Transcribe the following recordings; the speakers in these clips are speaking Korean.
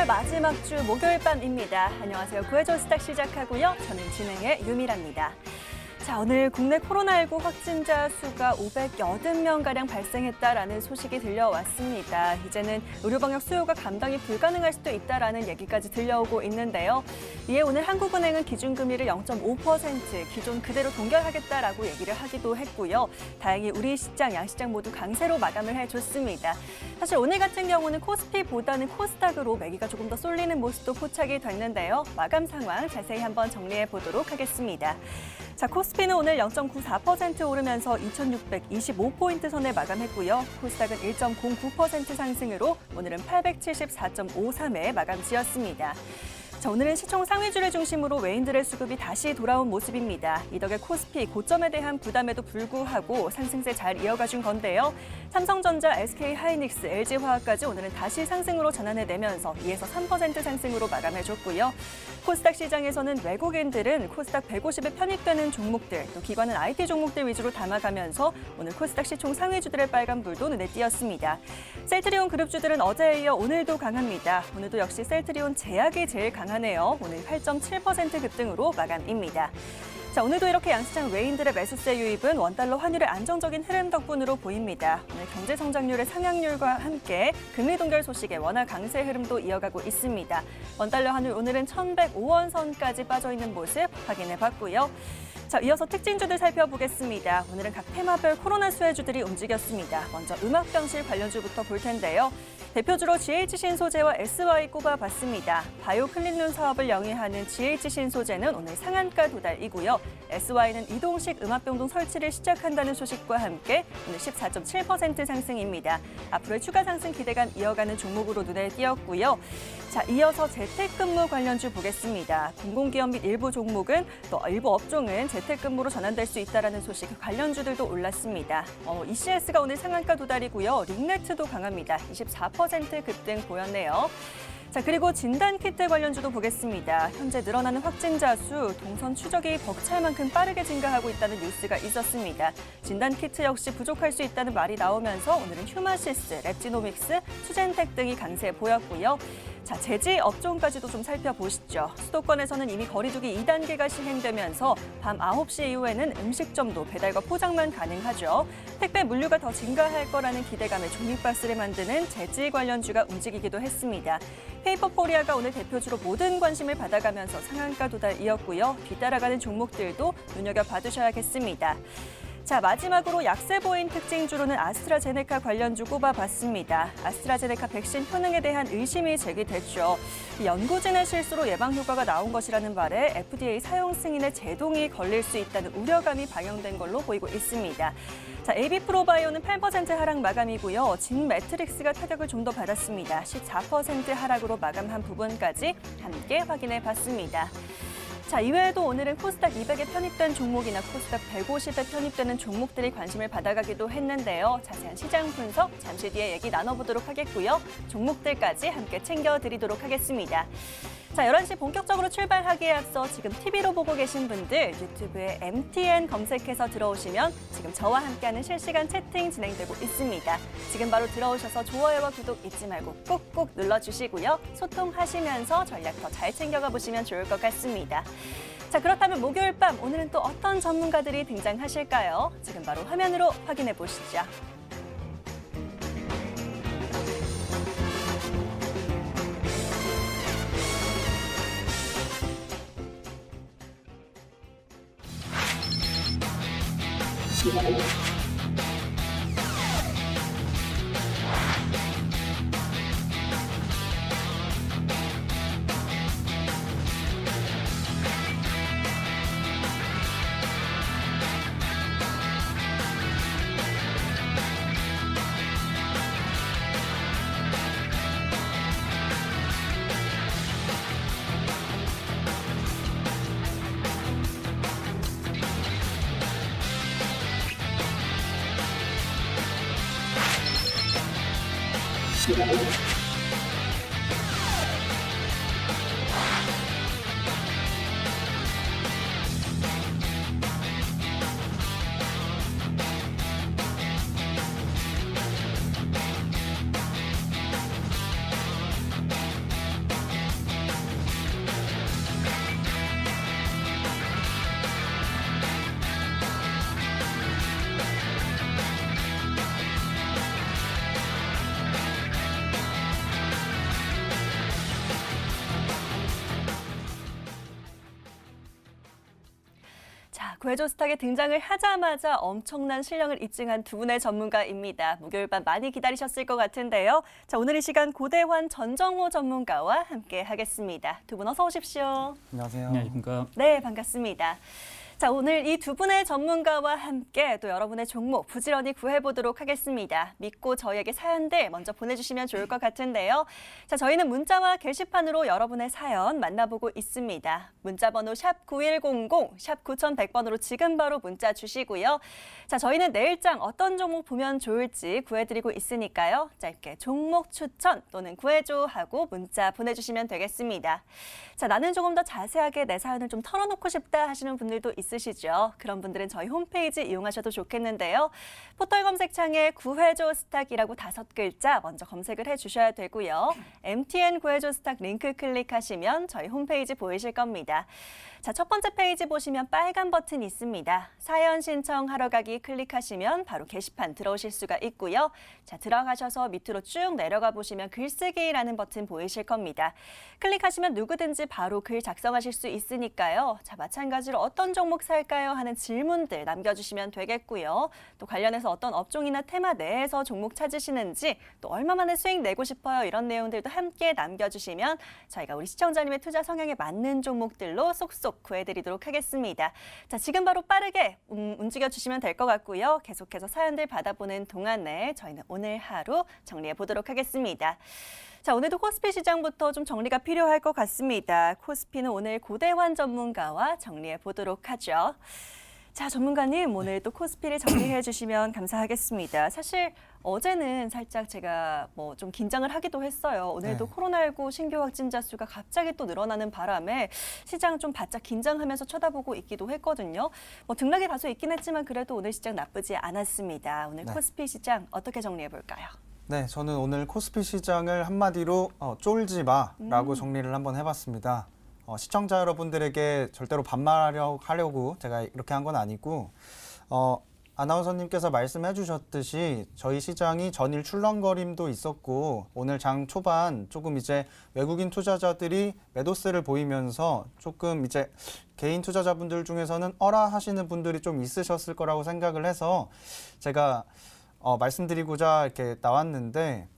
9월 마지막 주 목요일 밤입니다. 안녕하세요. 구해줘 스탁 시작하고요. 저는 진행의 유미라입니다. 자, 오늘 국내 코로나19 확진자 수가 580명가량 발생했다라는 소식이 들려왔습니다. 이제는 의료방역 수요가 감당이 불가능할 수도 있다라는 얘기까지 들려오고 있는데요. 이에 오늘 한국은행은 기준금리를 0.5% 기존 그대로 동결하겠다라고 얘기를 하기도 했고요. 다행히 우리 시장, 양시장 모두 강세로 마감을 해줬습니다. 사실 오늘 같은 경우는 코스피보다는 코스닥으로 매기가 조금 더 쏠리는 모습도 포착이 됐는데요. 마감 상황 자세히 한번 정리해 보도록 하겠습니다. 자, 코스피는 오늘 0.94% 오르면서 2,625포인트 선에 마감했고요. 코스닥은 1.09% 상승으로 오늘은 874.53에 마감 지었습니다. 자, 오늘은 시총 상위주를 중심으로 외인들의 수급이 다시 돌아온 모습입니다. 이 덕에 코스피 고점에 대한 부담에도 불구하고 상승세 잘 이어가준 건데요. 삼성전자, SK하이닉스, LG화학까지 오늘은 다시 상승으로 전환해내면서 2에서 3% 상승으로 마감해줬고요. 코스닥 시장에서는 외국인들은 코스닥 150에 편입되는 종목들, 또 기관은 IT 종목들 위주로 담아가면서 오늘 코스닥 시총 상위주들의 빨간불도 눈에 띄었습니다. 셀트리온 그룹주들은 어제에 이어 오늘도 강합니다. 오늘도 역시 셀트리온 제약이 제일 강하네요. 오늘 8.7% 급등으로 마감입니다. 자, 오늘도 이렇게 양시장 외인들의 매수세 유입은 원달러 환율의 안정적인 흐름 덕분으로 보입니다. 오늘 경제 성장률의 상향률과 함께 금리 동결 소식에 원화 강세 흐름도 이어가고 있습니다. 원달러 환율 오늘은 1,105원 선까지 빠져 있는 모습 확인해 봤고요. 자, 이어서 특징주들 살펴보겠습니다. 오늘은 각 테마별 코로나 수혜주들이 움직였습니다. 먼저 음악병실 관련주부터 볼 텐데요. 대표주로 GH신소재와 SY 꼽아봤습니다. 바이오 클린룸 사업을 영위하는 GH신소재는 오늘 상한가 도달이고요. SY는 이동식 음압병동 설치를 시작한다는 소식과 함께 오늘 14.7% 상승입니다. 앞으로의 추가 상승 기대감 이어가는 종목으로 눈에 띄었고요. 자, 이어서 재택근무 관련주 보겠습니다. 공공기업 및 일부 종목은 또 일부 업종은 재택근무로 전환될 수 있다는 소식, 관련주들도 올랐습니다. ECS가 오늘 상한가 도달이고요. 링네트도 강합니다. 24% 급등 보였네요. 자, 그리고 진단키트 관련주도 보겠습니다. 현재 늘어나는 확진자 수, 동선 추적이 벅찰 만큼 빠르게 증가하고 있다는 뉴스가 있었습니다. 진단키트 역시 부족할 수 있다는 말이 나오면서 오늘은 휴마시스, 랩지노믹스, 수젠텍 등이 강세 보였고요. 자, 제지 업종까지도 좀 살펴보시죠. 수도권에서는 이미 거리두기 2단계가 시행되면서 밤 9시 이후에는 음식점도 배달과 포장만 가능하죠. 택배 물류가 더 증가할 거라는 기대감에 종이박스를 만드는 제지 관련주가 움직이기도 했습니다. 페이퍼코리아가 오늘 대표주로 모든 관심을 받아가면서 상한가 도달 이었고요. 뒤따라가는 종목들도 눈여겨봐두셔야겠습니다. 자, 마지막으로 약세 보인 특징주로는 아스트라제네카 관련주 꼽아봤습니다. 아스트라제네카 백신 효능에 대한 의심이 제기됐죠. 연구진의 실수로 예방 효과가 나온 것이라는 말에 FDA 사용 승인에 제동이 걸릴 수 있다는 우려감이 반영된 걸로 보이고 있습니다. 자, AB프로바이오는 8% 하락 마감이고요. 진매트릭스가 타격을 좀 더 받았습니다. 14% 하락으로 마감한 부분까지 함께 확인해 봤습니다. 자, 이외에도 오늘은 코스닥 200에 편입된 종목이나 코스닥 150에 편입되는 종목들이 관심을 받아가기도 했는데요. 자세한 시장 분석 잠시 뒤에 얘기 나눠보도록 하겠고요. 종목들까지 함께 챙겨드리도록 하겠습니다. 자, 11시 본격적으로 출발하기에 앞서 지금 TV로 보고 계신 분들 유튜브에 MTN 검색해서 들어오시면 지금 저와 함께하는 실시간 채팅 진행되고 있습니다. 지금 바로 들어오셔서 좋아요와 구독 잊지 말고 꾹꾹 눌러주시고요. 소통하시면서 전략 더 잘 챙겨가 보시면 좋을 것 같습니다. 자, 그렇다면 목요일 밤 오늘은 또 어떤 전문가들이 등장하실까요? 지금 바로 화면으로 확인해 보시죠. 구해줘 스탁에 등장을 하자마자 엄청난 실력을 입증한 두 분의 전문가입니다. 목요일 밤 많이 기다리셨을 것 같은데요. 자, 오늘 이 시간 고대환 전정호 전문가와 함께 하겠습니다. 두 분 어서 오십시오. 안녕하세요. 안녕하십니까. 네, 반갑습니다. 자, 오늘 이 두 분의 전문가와 함께 또 여러분의 종목 부지런히 구해보도록 하겠습니다. 믿고 저희에게 사연들 먼저 보내주시면 좋을 것 같은데요. 자, 저희는 문자와 게시판으로 여러분의 사연 만나보고 있습니다. 문자번호 샵 9100, 샵 9100번으로 지금 바로 문자 주시고요. 자, 저희는 내일장 어떤 종목 보면 좋을지 구해드리고 있으니까요. 짧게 종목 추천 또는 구해줘 하고 문자 보내주시면 되겠습니다. 자, 나는 조금 더 자세하게 내 사연을 좀 털어놓고 싶다 하시는 분들도 있으시죠. 그런 분들은 저희 홈페이지 이용하셔도 좋겠는데요. 포털 검색창에 구해줘 스탁이라고 5글자 먼저 검색을 해주셔야 되고요. MTN 구해줘 스탁 링크 클릭하시면 저희 홈페이지 보이실 겁니다. 자, 첫 번째 페이지 보시면 빨간 버튼 있습니다. 사연 신청하러 가기 클릭하시면 바로 게시판 들어오실 수가 있고요. 자, 들어가셔서 밑으로 쭉 내려가 보시면 글쓰기라는 버튼 보이실 겁니다. 클릭하시면 누구든지 바로 글 작성하실 수 있으니까요. 자, 마찬가지로 어떤 종목 살까요? 하는 질문들 남겨주시면 되겠고요. 또 관련해서 어떤 업종이나 테마 내에서 종목 찾으시는지 또 얼마 만에 수익 내고 싶어요? 이런 내용들도 함께 남겨주시면 저희가 우리 시청자님의 투자 성향에 맞는 종목들로 쏙쏙 구해드리도록 하겠습니다. 자, 지금 바로 빠르게 움직여주시면 될 것 같고요. 계속해서 사연들 받아보는 동안에 저희는 오늘 하루 정리해 보도록 하겠습니다. 자, 오늘도 코스피 시장부터 좀 정리가 필요할 것 같습니다. 코스피는 오늘 고대환 전문가와 정리해 보도록 하죠. 자, 전문가님 오늘 또 코스피를 정리해 주시면 감사하겠습니다. 사실 어제는 살짝 제가 뭐 좀 긴장을 하기도 했어요. 오늘도 코로나19 신규 확진자 수가 갑자기 또 늘어나는 바람에 시장 좀 바짝 긴장하면서 쳐다보고 있기도 했거든요. 뭐 등락이 다소 있긴 했지만 그래도 오늘 시장 나쁘지 않았습니다. 오늘 코스피 시장 어떻게 정리해 볼까요? 네, 저는 오늘 코스피 시장을 한마디로 쫄지 마라고 정리를 한번 해봤습니다. 시청자 여러분들에게 절대로 반말하려고 제가 이렇게 한 건 아니고 아나운서님께서 말씀해 주셨듯이 저희 시장이 전일 출렁거림도 있었고 오늘 장 초반 조금 이제 외국인 투자자들이 매도세를 보이면서 조금 이제 개인 투자자분들 중에서는 어라 하시는 분들이 좀 있으셨을 거라고 생각을 해서 제가 말씀드리고자 이렇게 나왔는데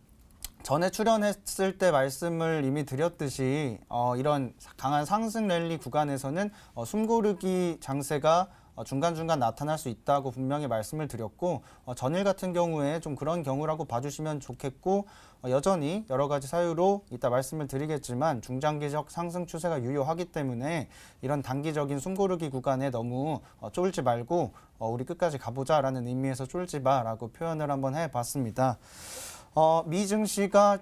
전에 출연했을 때 말씀을 이미 드렸듯이 이런 강한 상승 랠리 구간에서는 숨고르기 장세가 중간중간 나타날 수 있다고 분명히 말씀을 드렸고 전일 같은 경우에 좀 그런 경우라고 봐주시면 좋겠고 여전히 여러 가지 사유로 이따 말씀을 드리겠지만 중장기적 상승 추세가 유효하기 때문에 이런 단기적인 숨고르기 구간에 너무 쫄지 말고 우리 끝까지 가보자라는 의미에서 쫄지 마라고 표현을 한번 해봤습니다. 미 증시가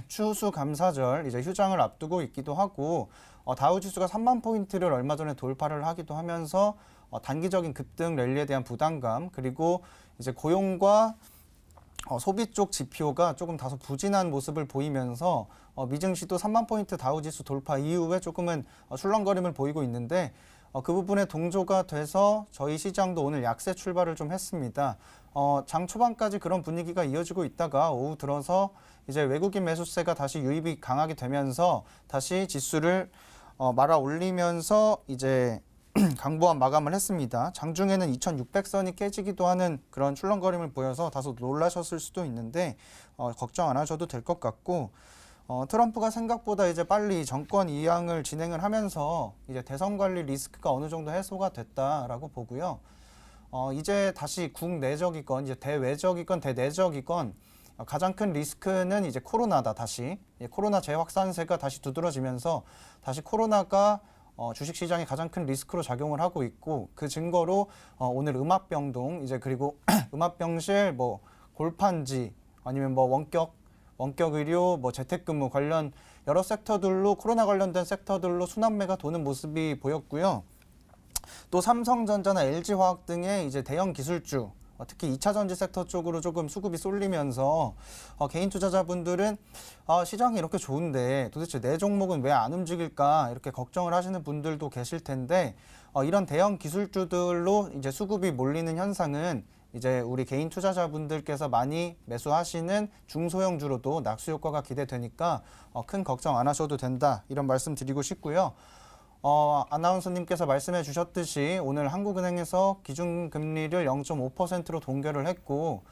추수감사절 이제 휴장을 앞두고 있기도 하고 다우지수가 3만 포인트를 얼마 전에 돌파를 하기도 하면서 단기적인 급등 랠리에 대한 부담감 그리고 이제 고용과 소비 쪽 지표가 조금 다소 부진한 모습을 보이면서 미증시도 3만 포인트 다우지수 돌파 이후에 조금은 출렁거림을 보이고 있는데 그 부분에 동조가 돼서 저희 시장도 오늘 약세 출발을 좀 했습니다. 장 초반까지 그런 분위기가 이어지고 있다가 오후 들어서 이제 외국인 매수세가 다시 유입이 강하게 되면서 다시 지수를 말아 올리면서 이제 강보한 마감을 했습니다. 장중에는 2600선이 깨지기도 하는 그런 출렁거림을 보여서 다소 놀라셨을 수도 있는데 걱정 안 하셔도 될 것 같고 트럼프가 생각보다 이제 빨리 정권 이양을 진행을 하면서 이제 대선 관리 리스크가 어느 정도 해소가 됐다라고 보고요. 이제 다시 국내적이건 이제 대외적이건 대내적이건 가장 큰 리스크는 이제 코로나다. 다시 코로나 재확산세가 다시 두드러지면서 다시 코로나가 주식시장에 가장 큰 리스크로 작용을 하고 있고 그 증거로 오늘 음압병동 이제 그리고 음압병실 뭐 골판지 아니면 뭐 원격 의료 뭐 재택근무 관련 여러 섹터들로 코로나 관련된 섹터들로 순환매가 도는 모습이 보였고요. 또 삼성전자나 LG화학 등의 이제 대형 기술주 특히 2차 전지 섹터 쪽으로 조금 수급이 쏠리면서 개인 투자자분들은 시장이 이렇게 좋은데 도대체 내 종목은 왜 안 움직일까 이렇게 걱정을 하시는 분들도 계실 텐데 이런 대형 기술주들로 이제 수급이 몰리는 현상은 이제 우리 개인 투자자분들께서 많이 매수하시는 중소형주로도 낙수 효과가 기대되니까 큰 걱정 안 하셔도 된다 이런 말씀 드리고 싶고요. 아나운서님께서 말씀해 주셨듯이 오늘 한국은행에서 기준금리를 0.5%로 동결을 했고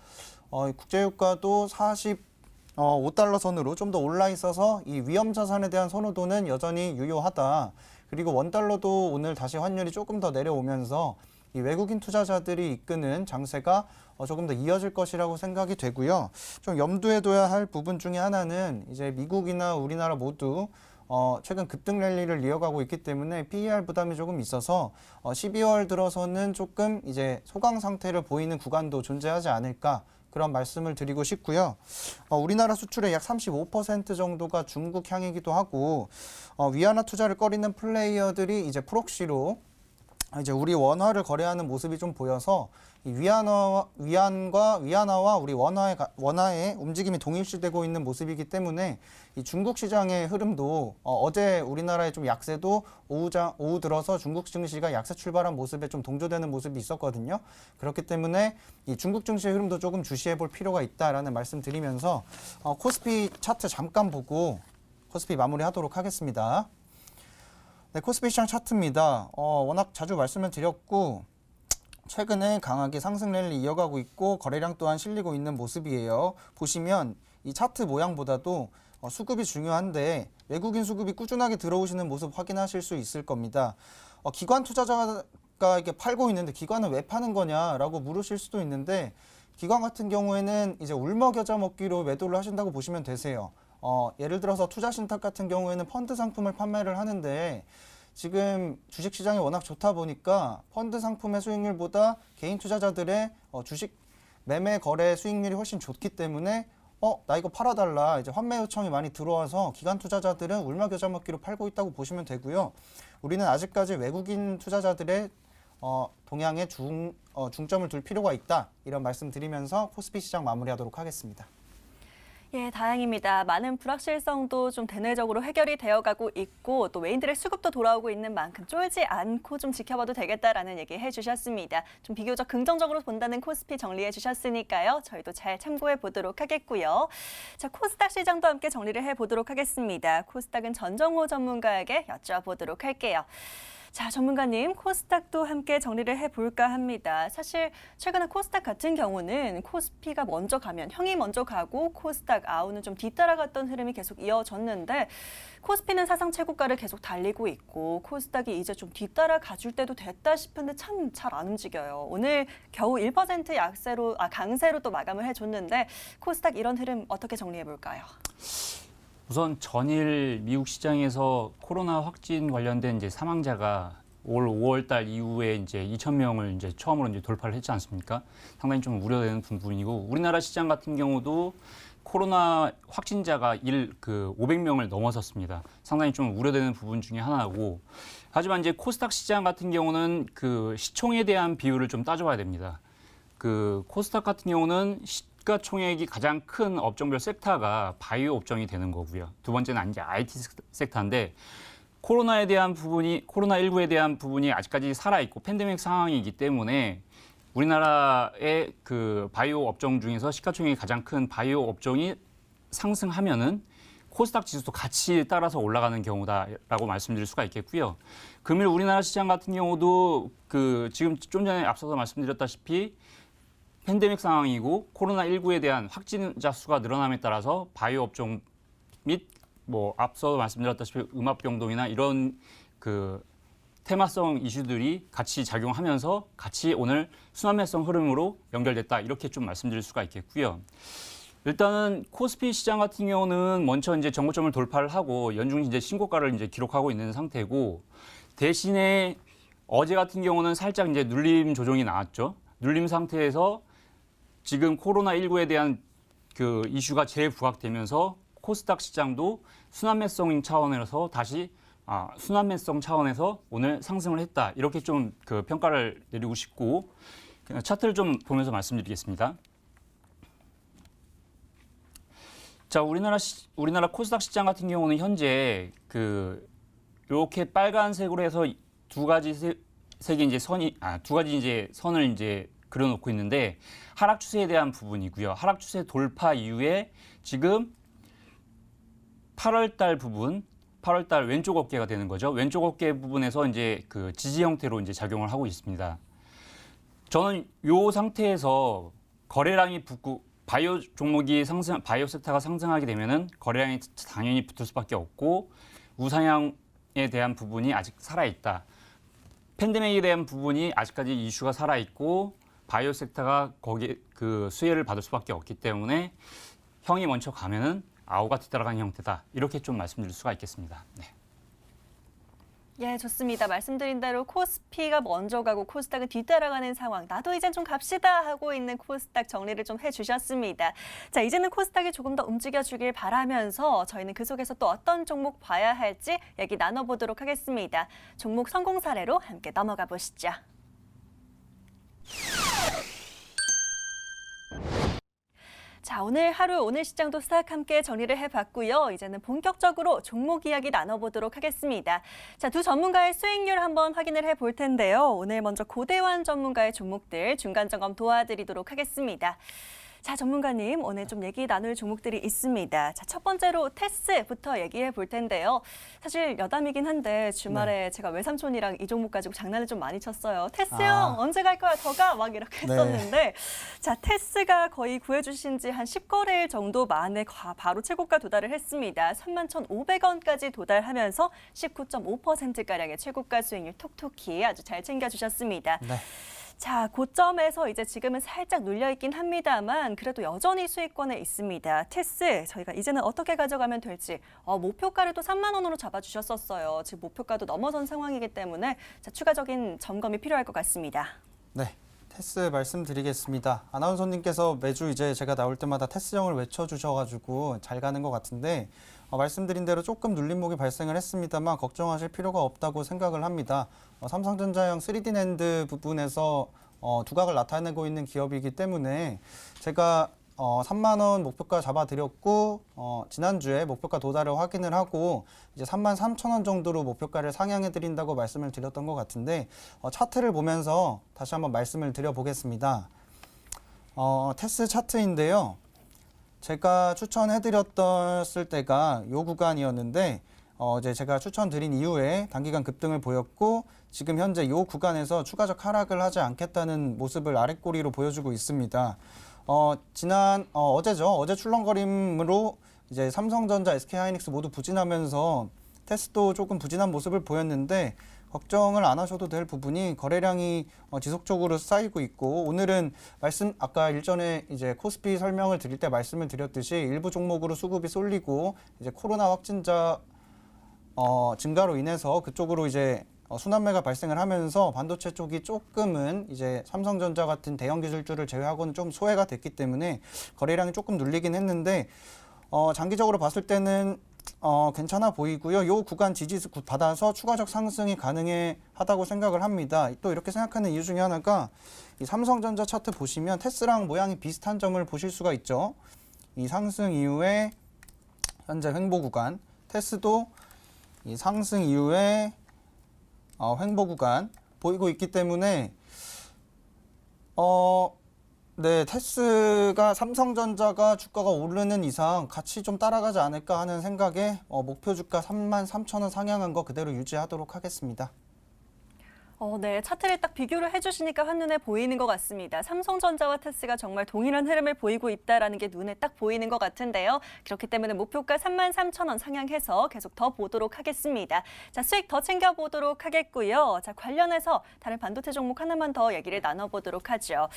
국제유가도 45달러 선으로 좀 더 올라 있어서 이 위험 자산에 대한 선호도는 여전히 유효하다. 그리고 원달러도 오늘 다시 환율이 조금 더 내려오면서 이 외국인 투자자들이 이끄는 장세가 조금 더 이어질 것이라고 생각이 되고요. 좀 염두에 둬야 할 부분 중에 하나는 이제 미국이나 우리나라 모두 최근 급등 랠리를 이어가고 있기 때문에 PER 부담이 조금 있어서 12월 들어서는 조금 이제 소강 상태를 보이는 구간도 존재하지 않을까 그런 말씀을 드리고 싶고요. 우리나라 수출의 약 35% 정도가 중국 향이기도 하고 위안화 투자를 꺼리는 플레이어들이 이제 프록시로 이제 우리 원화를 거래하는 모습이 좀 보여서 이 위안화와 우리 원화의 움직임이 동일시되고 있는 모습이기 때문에 이 중국 시장의 흐름도 어제 우리나라의 좀 약세도 오후 들어서 중국 증시가 약세 출발한 모습에 좀 동조되는 모습이 있었거든요. 그렇기 때문에 이 중국 증시의 흐름도 조금 주시해 볼 필요가 있다라는 말씀 드리면서 코스피 차트 잠깐 보고 코스피 마무리하도록 하겠습니다. 네, 코스피 시장 차트입니다. 워낙 자주 말씀을 드렸고 최근에 강하게 상승 랠리 이어가고 있고 거래량 또한 실리고 있는 모습이에요. 보시면 이 차트 모양보다도 수급이 중요한데 외국인 수급이 꾸준하게 들어오시는 모습 확인하실 수 있을 겁니다. 기관 투자자가 이렇게 팔고 있는데 기관은 왜 파는 거냐라고 물으실 수도 있는데 기관 같은 경우에는 이제 울먹여자 먹기로 매도를 하신다고 보시면 되세요. 예를 들어서 투자신탁 같은 경우에는 펀드 상품을 판매를 하는데 지금 주식시장이 워낙 좋다 보니까 펀드 상품의 수익률보다 개인 투자자들의 주식 매매 거래 수익률이 훨씬 좋기 때문에 나 이거 팔아달라 이제 환매 요청이 많이 들어와서 기관 투자자들은 울먹여자 먹기로 팔고 있다고 보시면 되고요. 우리는 아직까지 외국인 투자자들의 동향에 중점을 둘 필요가 있다 이런 말씀 드리면서 코스피 시장 마무리하도록 하겠습니다. 예, 다행입니다. 많은 불확실성도 좀 대내적으로 해결이 되어가고 있고 또 외인들의 수급도 돌아오고 있는 만큼 쫄지 않고 좀 지켜봐도 되겠다라는 얘기 해주셨습니다. 좀 비교적 긍정적으로 본다는 코스피 정리해 주셨으니까요. 저희도 잘 참고해 보도록 하겠고요. 자, 코스닥 시장도 함께 정리를 해보도록 하겠습니다. 코스닥은 전정호 전문가에게 여쭤보도록 할게요. 자, 전문가님, 코스닥도 함께 정리를 해볼까 합니다. 사실 최근에 코스닥 같은 경우는 코스피가 먼저 가면 형이 먼저 가고 코스닥 아우는 좀 뒤따라갔던 흐름이 계속 이어졌는데 코스피는 사상 최고가를 계속 달리고 있고 코스닥이 이제 좀 뒤따라가줄 때도 됐다 싶은데 참 잘 안 움직여요. 오늘 겨우 1% 강세로 또 마감을 해줬는데 코스닥 이런 흐름 어떻게 정리해볼까요? 우선 전일 미국 시장에서 코로나 확진 관련된 이제 사망자가 올 5월 달 이후에 이제 2,000명을 이제 처음으로 이제 돌파를 했지 않습니까? 상당히 좀 우려되는 부분이고 우리나라 시장 같은 경우도 코로나 확진자가 500명을 넘어섰습니다. 상당히 좀 우려되는 부분 중에 하나고 하지만 이제 코스닥 시장 같은 경우는 그 시총에 대한 비율을 좀 따져봐야 됩니다. 그 코스닥 같은 경우는 시가총액이 가장 큰 업종별 섹터가 바이오 업종이 되는 거고요. 두 번째는 이제 IT 섹터인데 코로나19에 대한 부분이 아직까지 살아있고 팬데믹 상황이기 때문에 우리나라의 그 바이오 업종 중에서 시가총액이 가장 큰 바이오 업종이 상승하면은 코스닥 지수도 같이 따라서 올라가는 경우다라고 말씀드릴 수가 있겠고요. 금일 우리나라 시장 같은 경우도 그 지금 좀 전에 앞서서 말씀드렸다시피 팬데믹 상황이고 코로나19에 대한 확진자 수가 늘어남에 따라서 바이오 업종 및 뭐 앞서 말씀드렸다시피 음압 병동이나 이런 그 테마성 이슈들이 같이 작용하면서 같이 오늘 순환매성 흐름으로 연결됐다 이렇게 좀 말씀드릴 수가 있겠고요. 일단은 코스피 시장 같은 경우는 먼저 이제 정고점을 돌파를 하고 연중 이제 신고가를 이제 기록하고 있는 상태고 대신에 어제 같은 경우는 살짝 이제 눌림 조정이 나왔죠. 눌림 상태에서 지금 코로나19에 대한 그 이슈가 재부각되면서 코스닥 시장도 순환매성 차원에서 순환매성 차원에서 오늘 상승을 했다. 이렇게 좀 그 평가를 내리고 싶고 차트를 좀 보면서 말씀드리겠습니다. 자, 우리나라 코스닥 시장 같은 경우는 현재 그 이렇게 빨간색으로 해서 두 가지 선을 이제 그려놓고 있는데 하락 추세에 대한 부분이고요. 하락 추세 돌파 이후에 지금 8월 달 부분 8월 달 왼쪽 어깨가 되는 거죠. 왼쪽 어깨 부분에서 이제 그 지지 형태로 이제 작용을 하고 있습니다. 저는 요 상태에서 거래량이 붙고 바이오 종목이 바이오 섹터가 상승하게 되면은 거래량이 당연히 붙을 수밖에 없고 우상향에 대한 부분이 아직 살아 있다. 팬데믹에 대한 부분이 아직까지 이슈가 살아 있고 바이오 섹터가 거기에 그 수혜를 받을 수밖에 없기 때문에 형이 먼저 가면은 아우가 뒤따라가는 형태다. 이렇게 좀 말씀드릴 수가 있겠습니다. 네. 예, 좋습니다. 말씀드린 대로 코스피가 먼저 가고 코스닥은 뒤따라가는 상황. 나도 이젠 좀 갑시다 하고 있는 코스닥 정리를 좀 해주셨습니다. 자, 이제는 코스닥이 조금 더 움직여주길 바라면서 저희는 그 속에서 또 어떤 종목 봐야 할지 얘기 나눠보도록 하겠습니다. 종목 성공 사례로 함께 넘어가 보시죠. 자, 오늘 시장도 싹 함께 정리를 해봤고요. 이제는 본격적으로 종목 이야기 나눠보도록 하겠습니다. 자, 두 전문가의 수익률 한번 확인을 해볼 텐데요. 오늘 먼저 고대환 전문가의 종목들 중간 점검 도와드리도록 하겠습니다. 자, 전문가님, 오늘 좀 얘기 나눌 종목들이 있습니다. 자, 첫 번째로 테스부터 얘기해 볼 텐데요. 사실 여담이긴 한데 주말에 제가 외삼촌이랑 이 종목 가지고 장난을 좀 많이 쳤어요. 테스 형, 언제 갈 거야? 더 가? 막 이렇게 했었는데 자, 테스가 거의 구해주신 지 한 10거래일 정도 만에 바로 최고가 도달을 했습니다. 31,500원까지 도달하면서 19.5%가량의 최고가 수익률 톡톡히 아주 잘 챙겨주셨습니다. 네. 자, 고점에서 이제 지금은 살짝 눌려있긴 합니다만 그래도 여전히 수익권에 있습니다. 테스, 저희가 이제는 어떻게 가져가면 될지 목표가를 또 3만 원으로 잡아주셨었어요. 지금 목표가도 넘어선 상황이기 때문에 자, 추가적인 점검이 필요할 것 같습니다. 네. 테스 말씀드리겠습니다. 아나운서님께서 매주 이제 제가 나올 때마다 테스형을 외쳐주셔가지고 잘 가는 것 같은데 말씀드린 대로 조금 눌림목이 발생을 했습니다만 걱정하실 필요가 없다고 생각을 합니다. 삼성전자형 3D 낸드 부분에서 두각을 나타내고 있는 기업이기 때문에 제가 3만 원 목표가 잡아드렸고 지난주에 목표가 도달을 확인을 하고 이제 3만 3천 원 정도로 목표가를 상향해드린다고 말씀을 드렸던 것 같은데 차트를 보면서 다시 한번 말씀을 드려보겠습니다. 테스 차트인데요. 제가 추천해드렸을 때가 이 구간이었는데 이제 제가 추천드린 이후에 단기간 급등을 보였고 지금 현재 이 구간에서 추가적 하락을 하지 않겠다는 모습을 아랫꼬리로 보여주고 있습니다. 어제죠. 어제 출렁거림으로 이제 삼성전자, SK하이닉스 모두 부진하면서 테스도 조금 부진한 모습을 보였는데 걱정을 안 하셔도 될 부분이 거래량이 지속적으로 쌓이고 있고 오늘은 아까 일전에 이제 코스피 설명을 드릴 때 말씀을 드렸듯이 일부 종목으로 수급이 쏠리고 이제 코로나 확진자 증가로 인해서 그쪽으로 이제 순환매가 발생을 하면서 반도체 쪽이 조금은 이제 삼성전자 같은 대형 기술주를 제외하고는 좀 소외가 됐기 때문에 거래량이 조금 눌리긴 했는데 장기적으로 봤을 때는 괜찮아 보이고요. 이 구간 지지 받아서 추가적 상승이 가능하다고 생각을 합니다. 또 이렇게 생각하는 이유 중에 하나가 이 삼성전자 차트 보시면 테스랑 모양이 비슷한 점을 보실 수가 있죠. 이 상승 이후에 현재 횡보 구간, 테스도 이 상승 이후에 횡보 구간 보이고 있기 때문에 네, 테스가 삼성전자가 주가가 오르는 이상 같이 좀 따라가지 않을까 하는 생각에 목표 주가 3만 3천 원 상향한 거 그대로 유지하도록 하겠습니다. 네, 차트를 딱 비교를 해주시니까 한눈에 보이는 것 같습니다. 삼성전자와 테스가 정말 동일한 흐름을 보이고 있다는 게 눈에 딱 보이는 것 같은데요. 그렇기 때문에 목표가 33,000원 상향해서 계속 더 보도록 하겠습니다. 자, 수익 더 챙겨보도록 하겠고요. 자, 관련해서 다른 반도체 종목 하나만 더 얘기를 나눠보도록 하죠.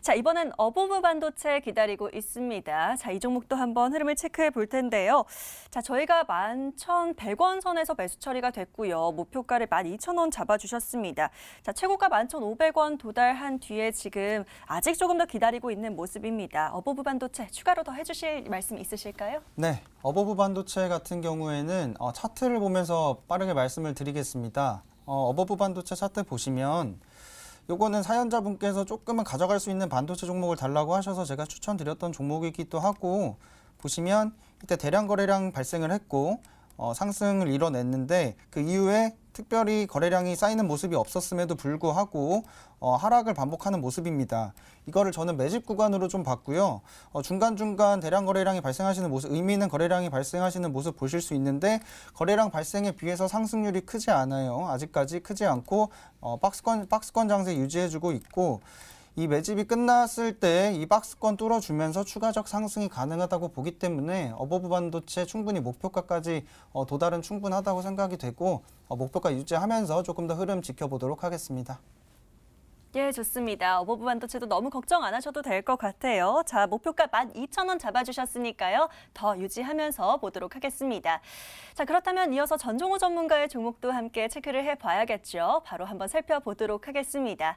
자, 이번엔 어보브 반도체 기다리고 있습니다. 자, 이 종목도 한번 흐름을 체크해 볼 텐데요. 자, 저희가 11,100원 선에서 매수 처리가 됐고요. 목표가를 12,000원 잡아주셨습니다. 자, 최고가 11,500원 도달한 뒤에 지금 아직 조금 더 기다리고 있는 모습입니다. 어보브 반도체 추가로 더 해주실 말씀 있으실까요? 네, 어보브 반도체 같은 경우에는 차트를 보면서 빠르게 말씀을 드리겠습니다. 어보브 반도체 차트 보시면 요거는 사연자분께서 조금은 가져갈 수 있는 반도체 종목을 달라고 하셔서 제가 추천드렸던 종목이기도 하고 보시면 이때 대량 거래량 발생을 했고 상승을 이뤄냈는데 그 이후에 특별히 거래량이 쌓이는 모습이 없었음에도 불구하고 하락을 반복하는 모습입니다. 이거를 저는 매집 구간으로 좀 봤고요. 중간중간 대량 거래량이 발생하시는 모습, 의미 있는 거래량이 발생하시는 모습 보실 수 있는데 거래량 발생에 비해서 상승률이 크지 않아요. 아직까지 크지 않고 박스권 장세 유지해주고 있고 이 매집이 끝났을 때 이 박스권 뚫어주면서 추가적 상승이 가능하다고 보기 때문에 어버브 반도체 충분히 목표가까지 도달은 충분하다고 생각이 되고 목표가 유지하면서 조금 더 흐름 지켜보도록 하겠습니다. 예, 좋습니다. 어버브 반도체도 너무 걱정 안 하셔도 될 것 같아요. 자, 목표가 12,000원 잡아주셨으니까요. 더 유지하면서 보도록 하겠습니다. 자, 그렇다면 이어서 전종호 전문가의 종목도 함께 체크를 해봐야겠죠. 바로 한번 살펴보도록 하겠습니다.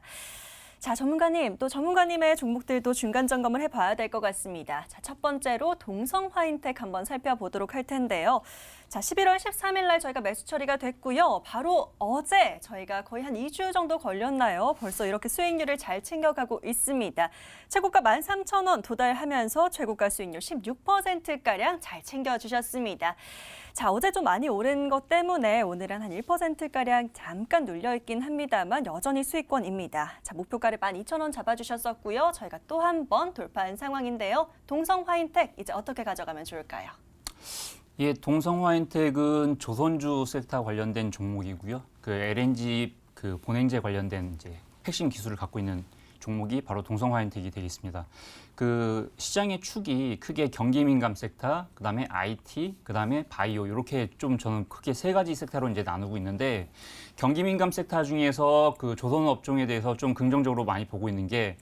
자, 전문가님, 또 전문가님의 종목들도 중간 점검을 해봐야 될 것 같습니다. 자, 첫 번째로 동성화인텍 한번 살펴보도록 할 텐데요. 자, 11월 13일 날 저희가 매수 처리가 됐고요. 바로 어제 저희가 거의 한 2주 정도 걸렸나요? 벌써 이렇게 수익률을 잘 챙겨가고 있습니다. 최고가 13,000원 도달하면서 최고가 수익률 16%가량 잘 챙겨주셨습니다. 자, 어제 좀 많이 오른 것 때문에 오늘은 한 1%가량 잠깐 눌려있긴 합니다만 여전히 수익권입니다. 자, 목표가를 12,000원 잡아주셨었고요. 저희가 또 한 번 돌파한 상황인데요. 동성화인텍 이제 어떻게 가져가면 좋을까요? 예, 동성화인텍은 조선주 섹터 관련된 종목이고요. 그 LNG 그 본행제 관련된 이제 핵심 기술을 갖고 있는 종목이 바로 동성화인텍이 되겠습니다. 그 시장의 축이 크게 경기 민감 섹터, 그다음에 IT, 그다음에 바이오 이렇게 좀 저는 크게 세 가지 섹터로 이제 나누고 있는데 경기 민감 섹터 중에서 그 조선 업종에 대해서 좀 긍정적으로 많이 보고 있는 게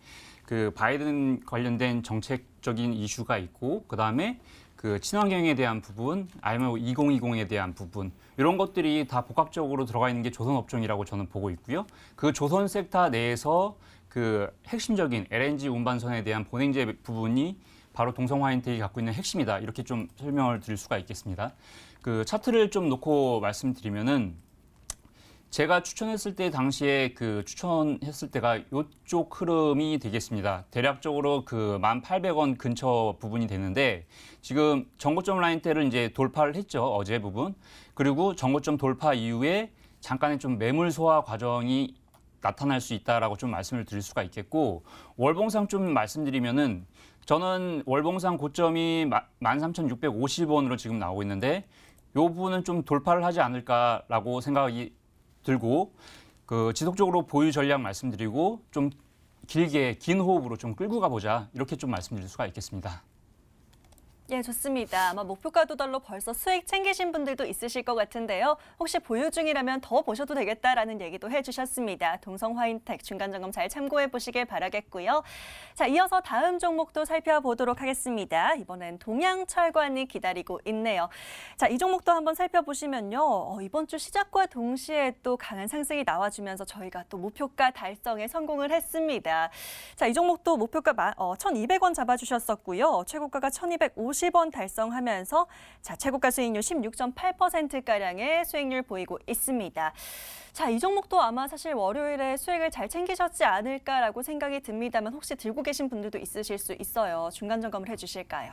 그 바이든 관련된 정책적인 이슈가 있고 그다음에 그 친환경에 대한 부분, IMO 2020에 대한 부분 이런 것들이 다 복합적으로 들어가 있는 게 조선 업종이라고 저는 보고 있고요. 그 조선 섹터 내에서 그 핵심적인 LNG 운반선에 대한 본행제 부분이 바로 동성화인텍이 갖고 있는 핵심이다. 이렇게 좀 설명을 드릴 수가 있겠습니다. 그 차트를 좀 놓고 말씀드리면은 제가 추천했을 때 당시에 그 추천했을 때가 이쪽 흐름이 되겠습니다. 대략적으로 그 1,800원 근처 부분이 되는데 지금 정고점 라인대를 이제 돌파를 했죠. 어제 부분. 그리고 정고점 돌파 이후에 잠깐의 좀 매물 소화 과정이 나타날 수 있다라고 좀 말씀을 드릴 수가 있겠고 월봉상 좀 말씀드리면은 저는 월봉상 고점이 13,650원으로 지금 나오고 있는데 이 부분은 좀 돌파를 하지 않을까라고 생각이 들고 그 지속적으로 보유 전략 말씀드리고 좀 길게 긴 호흡으로 좀 끌고 가보자 이렇게 좀 말씀드릴 수가 있겠습니다. 예, 좋습니다. 아마 목표가 도달로 벌써 수익 챙기신 분들도 있으실 것 같은데요. 혹시 보유 중이라면 더 보셔도 되겠다라는 얘기도 해주셨습니다. 동성화인텍 중간 점검 잘 참고해 보시길 바라겠고요. 자, 이어서 다음 종목도 살펴보도록 하겠습니다. 이번엔 동양철관이 기다리고 있네요. 자, 이 종목도 한번 살펴보시면요. 이번 주 시작과 동시에 또 강한 상승이 나와주면서 저희가 또 목표가 달성에 성공을 했습니다. 자, 이 종목도 목표가 1,200원 잡아주셨었고요. 최고가가 1,250원 달성하면서 자, 최고가 수익률 16.8%가량의 수익률 보이고 있습니다. 자, 이 종목도 아마 사실 월요일에 수익을 잘 챙기셨지 않을까라고 생각이 듭니다만 혹시 들고 계신 분들도 있으실 수 있어요. 중간 점검을 해주실까요?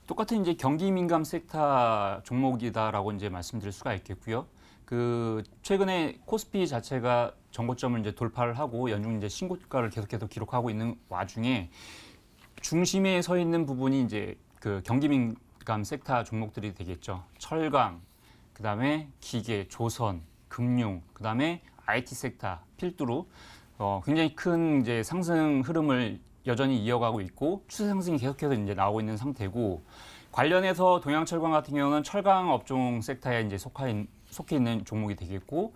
똑같은 이제 경기 민감 섹터 종목이다라고 이제 말씀드릴 수가 있겠고요. 그 최근에 코스피 자체가 정고점을 이제 돌파를 하고 연중 이제 신고가를 계속해서 기록하고 있는 와중에 중심에 서 있는 부분이 이제 그 경기 민감 섹터 종목들이 되겠죠. 철강, 그다음에 기계, 조선, 금융, 그다음에 IT 섹터 필두로 굉장히 큰 이제 상승 흐름을 여전히 이어가고 있고 추세 상승이 계속해서 이제 나오고 있는 상태고 관련해서 동양철강 같은 경우는 철강 업종 섹터에 이제 속해 있는 종목이 되겠고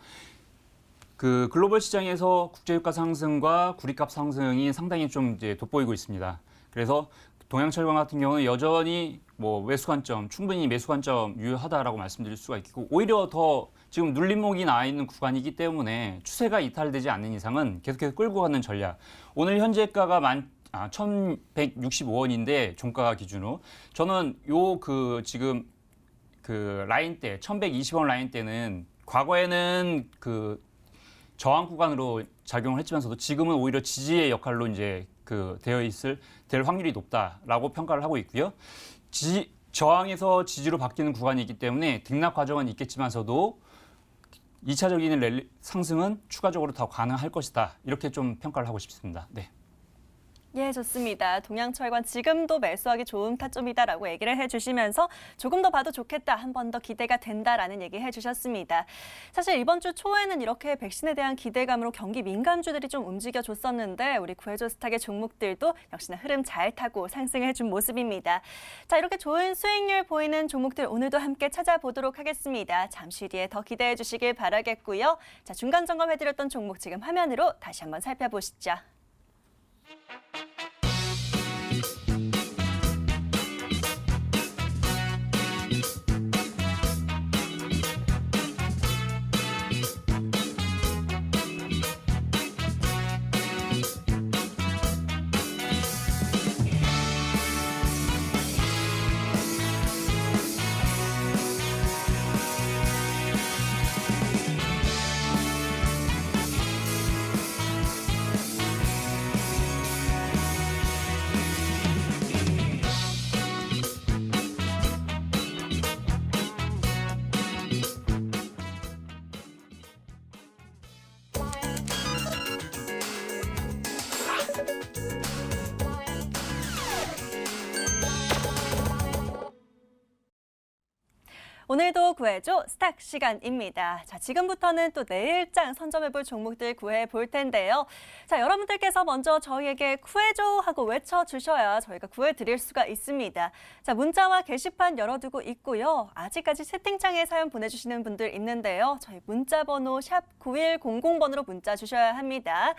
그 글로벌 시장에서 국제유가 상승과 구리값 상승이 상당히 좀 이제 돋보이고 있습니다. 그래서 동양철강 같은 경우는 여전히 뭐 매수 관점, 충분히 매수 관점 유효하다라고 말씀드릴 수가 있고 오히려 더 지금 눌림목이 나와 있는 구간이기 때문에 추세가 이탈되지 않는 이상은 계속해서 끌고 가는 전략. 오늘 현재가가 1,165원인데 종가 기준으로 저는 요 그 지금 그 라인대 1,120원 라인대는 과거에는 그 저항 구간으로 작용을 했지만서도 지금은 오히려 지지의 역할로 이제 그 될 확률이 높다라고 평가를 하고 있고요. 저항에서 지지로 바뀌는 구간이 있기 때문에 등락 과정은 있겠지만서도 2차적인 랠리 상승은 추가적으로 더 가능할 것이다. 이렇게 좀 평가를 하고 싶습니다. 네. 예, 좋습니다. 동양철관 지금도 매수하기 좋은 타점이다라고 얘기를 해주시면서 조금 더 봐도 좋겠다, 한 번 더 기대가 된다라는 얘기 해주셨습니다. 사실 이번 주 초에는 이렇게 백신에 대한 기대감으로 경기 민감주들이 좀 움직여줬었는데 우리 구해조 스탁의 종목들도 역시나 흐름 잘 타고 상승해준 모습입니다. 자, 이렇게 좋은 수익률 보이는 종목들 오늘도 함께 찾아보도록 하겠습니다. 잠시 뒤에 더 기대해 주시길 바라겠고요. 자, 중간 점검해드렸던 종목 지금 화면으로 다시 한번 살펴보시죠. 오늘도 구해줘 스탁 시간입니다. 자, 지금부터는 또 내일장 선점해볼 종목들 구해볼 텐데요. 자, 여러분들께서 먼저 저희에게 구해줘 하고 외쳐주셔야 저희가 구해드릴 수가 있습니다. 자, 문자와 게시판 열어두고 있고요. 아직까지 채팅창에 사연 보내주시는 분들 있는데요. 저희 문자 번호 샵 9100번으로 문자 주셔야 합니다.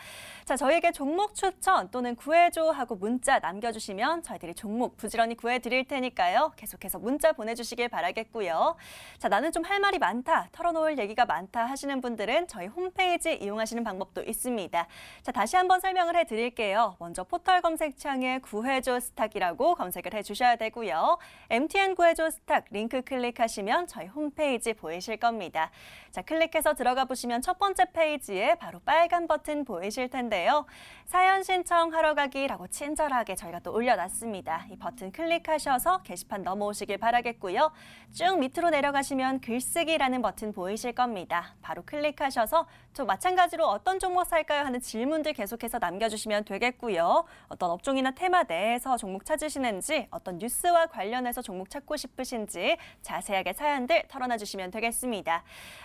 자, 저희에게 종목 추천 또는 구해줘 하고 문자 남겨주시면 저희들이 종목 부지런히 구해드릴 테니까요. 계속해서 문자 보내주시길 바라겠고요. 자, 나는 좀 할 말이 많다, 털어놓을 얘기가 많다 하시는 분들은 저희 홈페이지 이용하시는 방법도 있습니다. 자, 다시 한번 설명을 해드릴게요. 먼저 포털 검색창에 구해줘 스탁이라고 검색을 해주셔야 되고요. MTN 구해줘 스탁 링크 클릭하시면 저희 홈페이지 보이실 겁니다. 자, 클릭해서 들어가 보시면 첫 번째 페이지에 바로 빨간 버튼 보이실 텐데요. 사연 신청하러 가기라고 친절하게 저희가 또 올려놨습니다. 이 버튼 클릭하셔서 게시판 넘어오시길 바라겠고요. 쭉 밑으로 내려가시면 글쓰기라는 버튼 보이실 겁니다. 바로 클릭하셔서 저 마찬가지로 어떤 종목 살까요 하는 질문들 계속해서 남겨주시면 되겠고요. 어떤 업종이나 테마 내에서 종목 찾으시는지, 어떤 뉴스와 관련해서 종목 찾고 싶으신지 자세하게 사연들 털어놔 주시면 되겠습니다.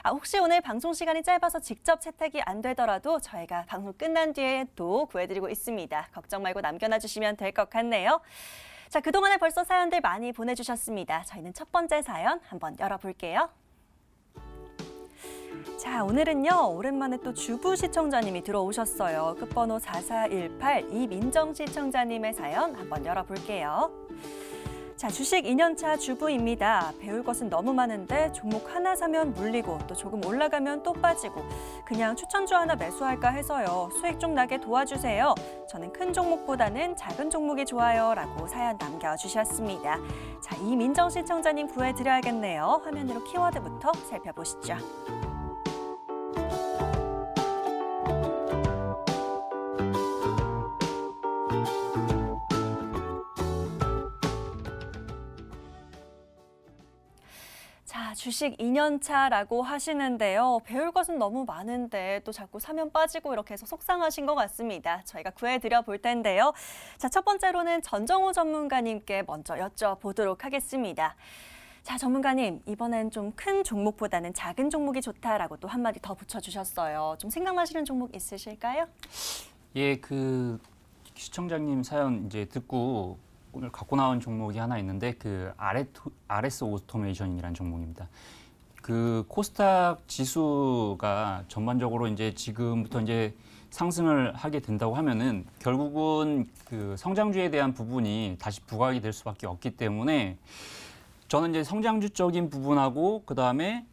혹시 오늘 방송 시간이 짧아서 직접 채택이 안 되더라도 저희가 방송 끝난 뒤에 또 구해드리고 있습니다. 걱정 말고 남겨놔 주시면 될 것 같네요. 자, 그동안에 벌써 사연들 많이 보내주셨습니다. 저희는 첫 번째 사연 한번 열어볼게요. 자, 오늘은요, 오랜만에 또 주부 시청자님이 들어오셨어요. 끝번호 4418 이민정 시청자님의 사연 한번 열어볼게요. 자, 주식 2년차 주부입니다. 배울 것은 너무 많은데 종목 하나 사면 물리고 또 조금 올라가면 또 빠지고 그냥 추천주 하나 매수할까 해서요. 수익 좀 나게 도와주세요. 저는 큰 종목보다는 작은 종목이 좋아요 라고 사연 남겨주셨습니다. 자, 이민정 시청자님 구해드려야겠네요. 화면으로 키워드부터 살펴보시죠. 자, 주식 2년차라고 하시는데요. 배울 것은 너무 많은데 또 자꾸 사면 빠지고 이렇게 해서 속상하신 것 같습니다. 저희가 구해드려 볼 텐데요. 자, 첫 번째로는 전정호 전문가님께 먼저 여쭤보도록 하겠습니다. 자, 전문가님, 이번엔 좀 큰 종목보다는 작은 종목이 좋다라고 또 한마디 더 붙여주셨어요. 좀 생각나시는 종목 있으실까요? 예, 그 시청자님 사연 이제 듣고 오늘 갖고 나온 종목이 하나 있는데 그 RS 오토메이션이라는 종목입니다. 그 코스닥 지수가 전반적으로 이제 지금부터 이제 상승을 하게 된다고 하면은 결국은 그 성장주에 대한 부분이 다시 부각이 될 수밖에 없기 때문에 저는 이제 성장주적인 부분하고 그다음에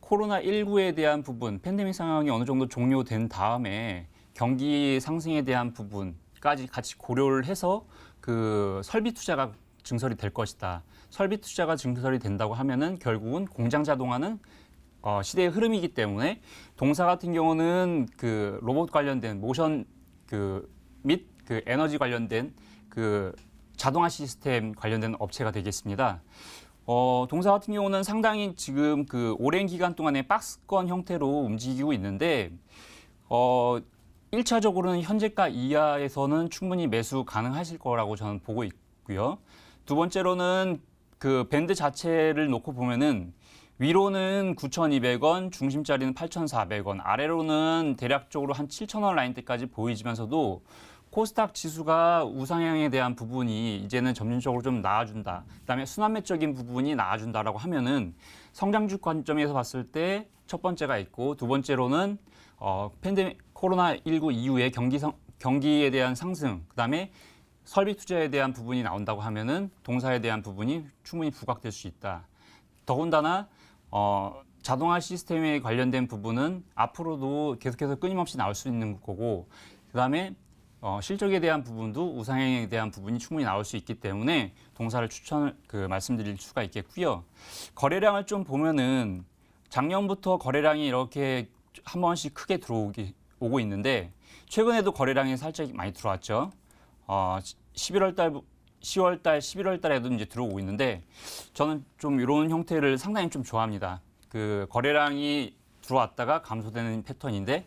코로나19에 대한 부분, 팬데믹 상황이 어느 정도 종료된 다음에 경기 상승에 대한 부분까지 같이 고려를 해서 그 설비 투자가 증설이 될 것이다. 설비 투자가 증설이 된다고 하면은 결국은 공장 자동화는 시대의 흐름이기 때문에 동사 같은 경우는 그 로봇 관련된 모션 및 그 에너지 관련된 그 자동화 시스템 관련된 업체가 되겠습니다. 동사 같은 경우는 상당히 지금 그 오랜 기간 동안에 박스권 형태로 움직이고 있는데 1차적으로는 현재가 이하에서는 충분히 매수 가능하실 거라고 저는 보고 있고요. 두 번째로는 그 밴드 자체를 놓고 보면은 위로는 9,200원, 중심자리는 8,400원, 아래로는 대략적으로 한 7,000원 라인대까지 보이지면서도 코스닥 지수가 우상향에 대한 부분이 이제는 점진적으로 좀 나아준다. 그다음에 순환매적인 부분이 나아준다라고 하면은 성장주 관점에서 봤을 때 첫 번째가 있고 두 번째로는 팬데믹 코로나19 이후에 경기에 대한 상승, 그다음에 설비 투자에 대한 부분이 나온다고 하면은 동사에 대한 부분이 충분히 부각될 수 있다. 더군다나 자동화 시스템에 관련된 부분은 앞으로도 계속해서 끊임없이 나올 수 있는 거고, 그다음에 실적에 대한 부분도 우상향에 대한 부분이 충분히 나올 수 있기 때문에 동사를 말씀드릴 수가 있겠고요. 거래량을 좀 보면은 작년부터 거래량이 이렇게 한 번씩 크게 오고 있는데 최근에도 거래량이 살짝 많이 들어왔죠. 10월 달, 11월 달에도 이제 들어오고 있는데 저는 좀 이런 형태를 상당히 좀 좋아합니다. 그 거래량이 들어왔다가 감소되는 패턴인데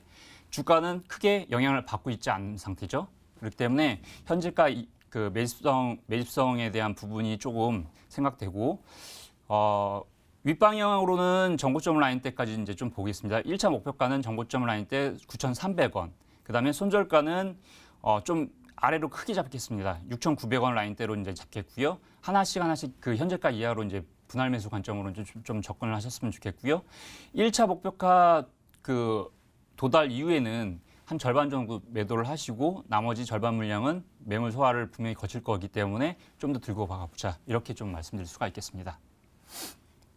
주가는 크게 영향을 받고 있지 않은 상태죠. 그렇기 때문에 현재가 그 매집성에 대한 부분이 조금 생각되고 윗방향으로는 정고점 라인 때까지 이제 좀 보겠습니다. 1차 목표가는 정고점 라인 때 9,300원. 그다음에 손절가는 좀 아래로 크게 잡겠습니다. 6,900원 라인대로 이제 잡겠고요. 하나씩 그 현재가 이하로 이제 분할 매수 관점으로 좀 접근을 하셨으면 좋겠고요. 1차 목표가 그 도달 이후에는 한 절반 정도 매도를 하시고 나머지 절반 물량은 매물 소화를 분명히 거칠 거기 때문에 좀 더 들고 가보자. 이렇게 좀 말씀드릴 수가 있겠습니다.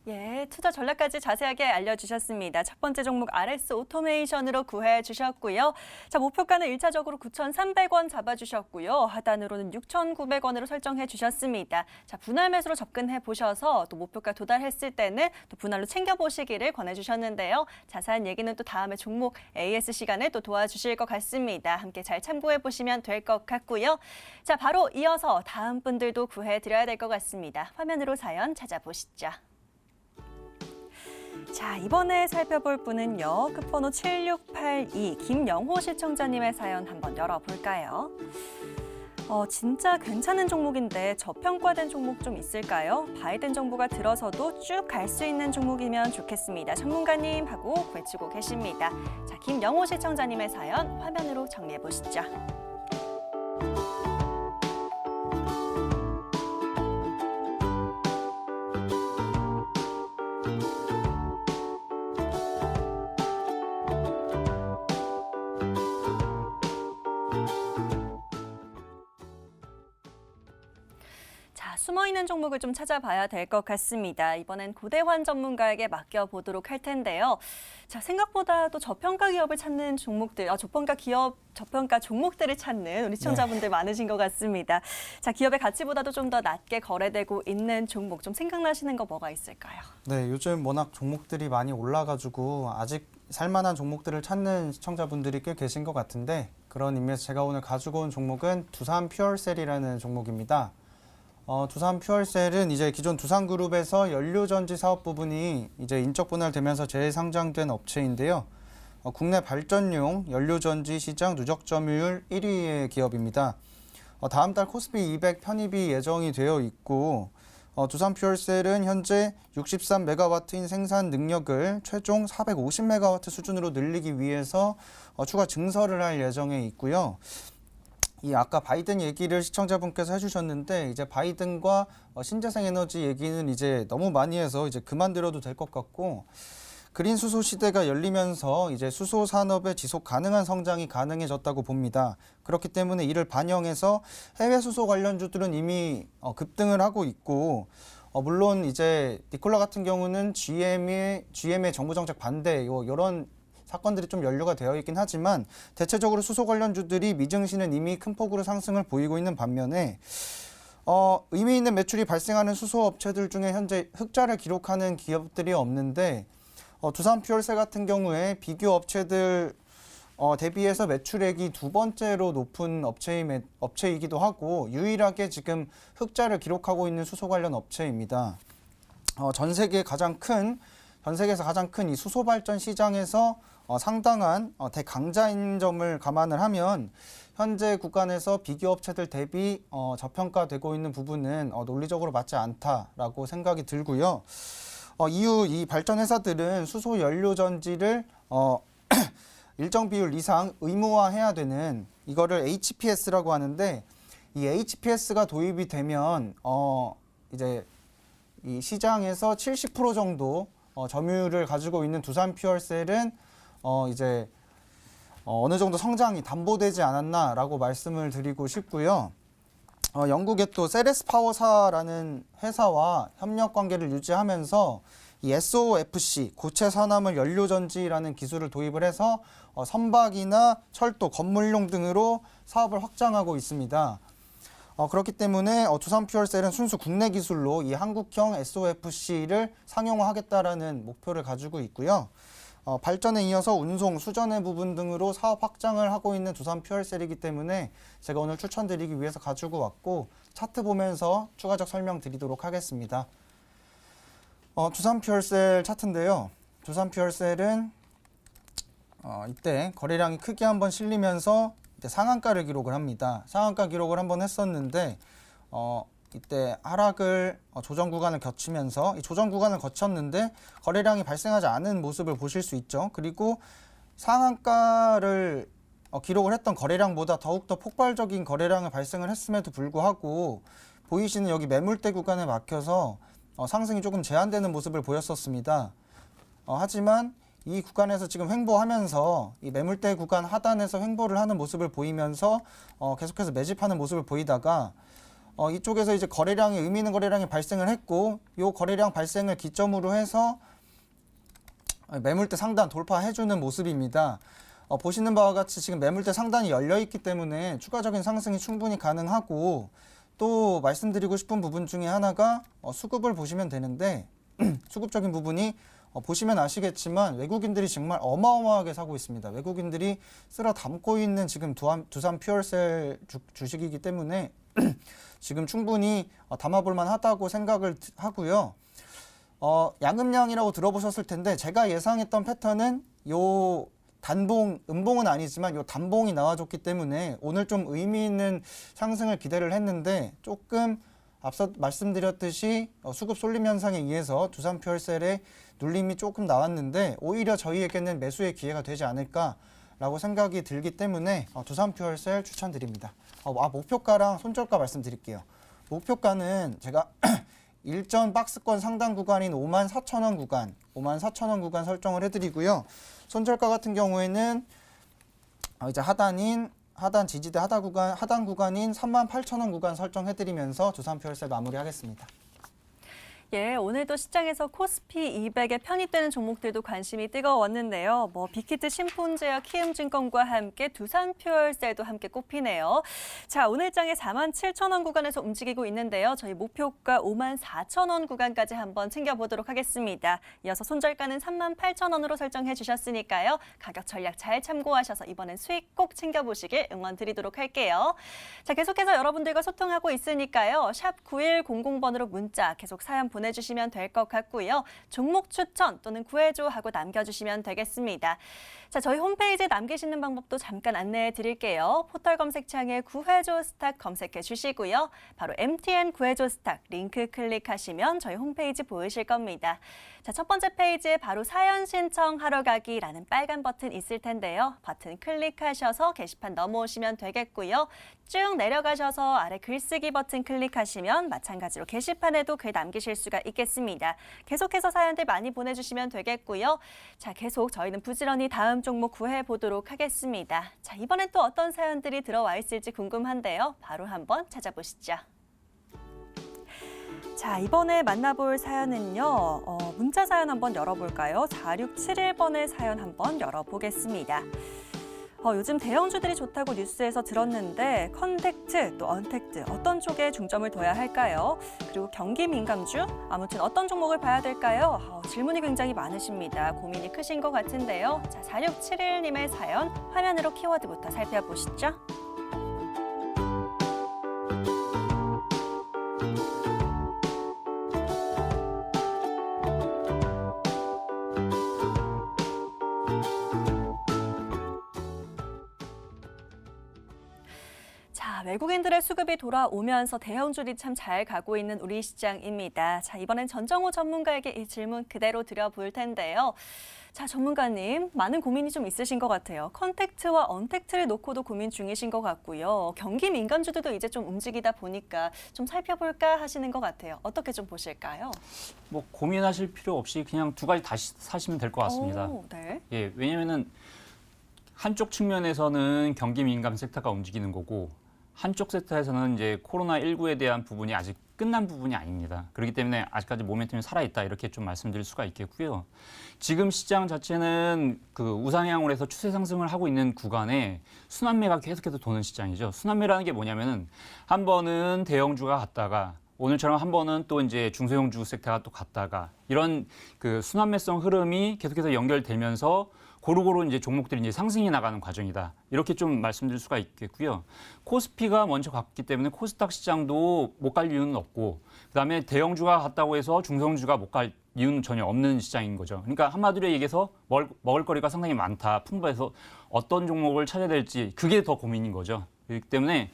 예, 투자 전략까지 자세하게 알려주셨습니다. 첫 번째 종목 RS 오토메이션으로 구해 주셨고요. 자, 목표가는 1차적으로 9,300원 잡아주셨고요. 하단으로는 6,900원으로 설정해 주셨습니다. 자, 분할 매수로 접근해 보셔서 또 목표가 도달했을 때는 또 분할로 챙겨보시기를 권해주셨는데요. 자세한 얘기는 또 다음에 종목 AS 시간에 또 도와주실 것 같습니다. 함께 잘 참고해 보시면 될 것 같고요. 자, 바로 이어서 다음 분들도 구해 드려야 될 것 같습니다. 화면으로 사연 찾아보시죠. 자, 이번에 살펴볼 분은요. 끝번호 7682 김영호 시청자님의 사연 한번 열어볼까요? 진짜 괜찮은 종목인데 저평가된 종목 좀 있을까요? 바이든 정부가 들어서도 쭉 갈 수 있는 종목이면 좋겠습니다. 전문가님 하고 외치고 계십니다. 자, 김영호 시청자님의 사연 화면으로 정리해 보시죠. 숨어있는 종목을 좀 찾아봐야 될 것 같습니다. 이번엔 고대환 전문가에게 맡겨보도록 할 텐데요. 자, 생각보다 또 저평가 기업을 찾는 종목들, 저평가 종목들을 찾는 우리 시청자분들 많으신 것 같습니다. 자, 기업의 가치보다도 좀 더 낮게 거래되고 있는 종목 좀 생각나시는 거 뭐가 있을까요? 네, 요즘 워낙 종목들이 많이 올라가지고 아직 살만한 종목들을 찾는 시청자분들이 꽤 계신 것 같은데 그런 의미에서 제가 오늘 가지고 온 종목은 두산 퓨얼셀이라는 종목입니다. 두산 퓨얼셀은 이제 기존 두산그룹에서 연료전지 사업 부분이 이제 인적 분할되면서 재상장된 업체인데요. 국내 발전용 연료전지 시장 누적 점유율 1위의 기업입니다. 다음 달 코스피 200 편입이 예정이 되어 있고 두산 퓨얼셀은 현재 63메가와트인 생산 능력을 최종 450메가와트 수준으로 늘리기 위해서 추가 증설을 할 예정에 있고요. 이 아까 바이든 얘기를 시청자분께서 해주셨는데 이제 바이든과 신재생 에너지 얘기는 이제 너무 많이 해서 이제 그만 들어도 될 것 같고 그린 수소 시대가 열리면서 이제 수소 산업의 지속 가능한 성장이 가능해졌다고 봅니다. 그렇기 때문에 이를 반영해서 해외 수소 관련주들은 이미 급등을 하고 있고 물론 이제 니콜라 같은 경우는 GM의 정부 정책 반대 이런 사건들이 좀 연루가 되어 있긴 하지만 대체적으로 수소 관련주들이 미증시는 이미 큰 폭으로 상승을 보이고 있는 반면에 의미 있는 매출이 발생하는 수소 업체들 중에 현재 흑자를 기록하는 기업들이 없는데 두산 퓨얼셀 같은 경우에 비교 업체들 대비해서 매출액이 두 번째로 높은 업체이기도 하고 유일하게 지금 흑자를 기록하고 있는 수소 관련 업체입니다. 전 세계에서 가장 큰 이 수소 발전 시장에서 상당한 대강자인 점을 감안을 하면 현재 구간에서 비교 업체들 대비 저평가되고 있는 부분은 논리적으로 맞지 않다라고 생각이 들고요. 이후 이 발전 회사들은 수소 연료 전지를 일정 비율 이상 의무화해야 되는 이거를 HPS라고 하는데, 이 HPS가 도입이 되면 이제 이 시장에서 70% 정도 점유율을 가지고 있는 두산퓨얼셀은 이제 어느 정도 성장이 담보되지 않았나라고 말씀을 드리고 싶고요. 영국의 또 세레스 파워사라는 회사와 협력 관계를 유지하면서 이 SOFC 고체 산화물 연료 전지라는 기술을 도입을 해서 선박이나 철도, 건물용 등으로 사업을 확장하고 있습니다. 그렇기 때문에 두산퓨얼셀은 순수 국내 기술로 이 한국형 SOFC를 상용화하겠다라는 목표를 가지고 있고요. 발전에 이어서 운송, 수전의 부분 등으로 사업 확장을 하고 있는 두산퓨얼셀이기 때문에 제가 오늘 추천드리기 위해서 가지고 왔고, 차트 보면서 추가적 설명드리도록 하겠습니다. 두산퓨얼셀 차트인데요. 두산퓨얼셀은 이때 거래량이 크게 한번 실리면서 이때 상한가를 기록을 합니다. 상한가 기록을 한번 했었는데 이때 하락을 조정 구간을 거치면서 이 조정 구간을 거쳤는데 거래량이 발생하지 않은 모습을 보실 수 있죠. 그리고 상한가를 기록을 했던 거래량보다 더욱더 폭발적인 거래량을 발생을 했음에도 불구하고 보이시는 여기 매물대 구간에 막혀서 상승이 조금 제한되는 모습을 보였었습니다. 하지만 이 구간에서 지금 횡보하면서 이 매물대 구간 하단에서 횡보를 하는 모습을 보이면서 계속해서 매집하는 모습을 보이다가 이쪽에서 이제 거래량이 의미 있는 거래량이 발생을 했고, 이 거래량 발생을 기점으로 해서 매물대 상단 돌파해주는 모습입니다. 보시는 바와 같이 지금 매물대 상단이 열려 있기 때문에 추가적인 상승이 충분히 가능하고, 또 말씀드리고 싶은 부분 중에 하나가 수급을 보시면 되는데 수급적인 부분이 보시면 아시겠지만 외국인들이 정말 어마어마하게 사고 있습니다. 외국인들이 쓸어 담고 있는 지금 두산퓨얼셀 주식이기 때문에 지금 충분히 담아볼 만하다고 생각을 하고요. 양음량이라고 들어보셨을 텐데 제가 예상했던 패턴은 요 음봉은 아니지만 요 단봉이 나와줬기 때문에 오늘 좀 의미 있는 상승을 기대를 했는데, 조금 앞서 말씀드렸듯이 수급 쏠림 현상에 의해서 두산퓨얼셀의 눌림이 조금 나왔는데 오히려 저희에게는 매수의 기회가 되지 않을까라고 생각이 들기 때문에 두산퓨얼셀 추천드립니다. 목표가랑 손절가 말씀드릴게요. 목표가는 제가 일전 박스권 상단 구간인 54,000원 구간, 54,000원 구간 설정을 해드리고요. 손절가 같은 경우에는 이제 하단 지지대 하단 구간인 38,000원 구간 설정해드리면서 두산퓨얼셀 마무리하겠습니다. 예, 오늘도 시장에서 코스피 200에 편입되는 종목들도 관심이 뜨거웠는데요. 빅히트 신폰제약, 키움증권과 함께 두산퓨얼셀도 함께 꼽히네요. 자, 오늘 장에 47,000원 구간에서 움직이고 있는데요. 저희 목표가 54,000원 구간까지 한번 챙겨보도록 하겠습니다. 이어서 손절가는 38,000원으로 설정해 주셨으니까요. 가격 전략 잘 참고하셔서 이번엔 수익 꼭 챙겨보시길 응원드리도록 할게요. 자, 계속해서 여러분들과 소통하고 있으니까요. 샵 9100번으로 문자 계속 사연 보내주시면 될 것 같고요. 종목 추천 또는 구해줘 하고 남겨주시면 되겠습니다. 자, 저희 홈페이지에 남기시는 방법도 잠깐 안내해 드릴게요. 포털 검색창에 구해줘 스탁 검색해 주시고요. 바로 MTN 구해줘 스탁 링크 클릭하시면 저희 홈페이지 보이실 겁니다. 자, 첫 번째 페이지에 바로 사연 신청하러 가기라는 빨간 버튼 있을 텐데요. 버튼 클릭하셔서 게시판 넘어오시면 되겠고요. 쭉 내려가셔서 아래 글쓰기 버튼 클릭하시면 마찬가지로 게시판에도 글 남기실 수가 있겠습니다. 계속해서 사연들 많이 보내주시면 되겠고요. 자, 계속 저희는 부지런히 다음 종목 구해보도록 하겠습니다. 자, 이번엔 또 어떤 사연들이 들어와 있을지 궁금한데요. 바로 한번 찾아보시죠. 자, 이번에 만나볼 사연은요. 문자 사연 한번 열어볼까요? 4671번의 사연 한번 열어보겠습니다. 요즘 대형주들이 좋다고 뉴스에서 들었는데 컨택트 또 언택트 어떤 쪽에 중점을 둬야 할까요? 그리고 경기 민감주 아무튼 어떤 종목을 봐야 될까요? 질문이 굉장히 많으십니다. 고민이 크신 것 같은데요. 자, 4671님의 사연 화면으로 키워드부터 살펴보시죠. 외국인들의 수급이 돌아오면서 대형주들이 참 잘 가고 있는 우리 시장입니다. 자, 이번엔 전정호 전문가에게 이 질문 그대로 드려볼 텐데요. 자, 전문가님, 많은 고민이 좀 있으신 것 같아요. 컨택트와 언택트를 놓고도 고민 중이신 것 같고요. 경기 민감주들도 이제 좀 움직이다 보니까 좀 살펴볼까 하시는 것 같아요. 어떻게 좀 보실까요? 뭐 고민하실 필요 없이 그냥 두 가지 다시 사시면 될 것 같습니다. 오, 네. 예, 왜냐면은 한쪽 측면에서는 경기 민감 섹터가 움직이는 거고 한쪽 섹터에서는 이제 코로나19에 대한 부분이 아직 끝난 부분이 아닙니다. 그렇기 때문에 아직까지 모멘텀이 살아있다 이렇게 좀 말씀드릴 수가 있겠고요. 지금 시장 자체는 그 우상향으로 해서 추세 상승을 하고 있는 구간에 순환매가 계속해서 도는 시장이죠. 순환매라는 게 뭐냐면은 한 번은 대형주가 갔다가 오늘처럼 한 번은 또 이제 중소형주 섹터가 또 갔다가 이런 그 순환매성 흐름이 계속해서 연결되면서 고루고루 이제 종목들이 이제 상승해 나가는 과정이다. 이렇게 좀 말씀드릴 수가 있겠고요. 코스피가 먼저 갔기 때문에 코스닥 시장도 못 갈 이유는 없고, 그다음에 대형주가 갔다고 해서 중소형주가 못 갈 이유는 전혀 없는 시장인 거죠. 그러니까 한마디로 얘기해서 먹을 거리가 상당히 많다, 풍부해서 어떤 종목을 찾아야 될지 그게 더 고민인 거죠. 그렇기 때문에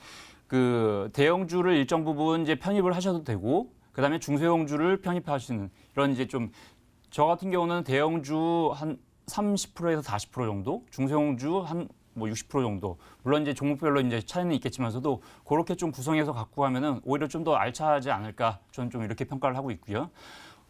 그 대형주를 일정 부분 이제 편입을 하셔도 되고, 그다음에 중소형주를 편입하시는 이런 이제 좀 저 같은 경우는 대형주 한 30%에서 40% 정도, 중소형주 한 뭐 60% 정도. 물론 이제 종목별로 이제 차이는 있겠지만서도 그렇게 좀 구성해서 갖고 가면은 오히려 좀 더 알차하지 않을까. 저는 좀 이렇게 평가를 하고 있고요.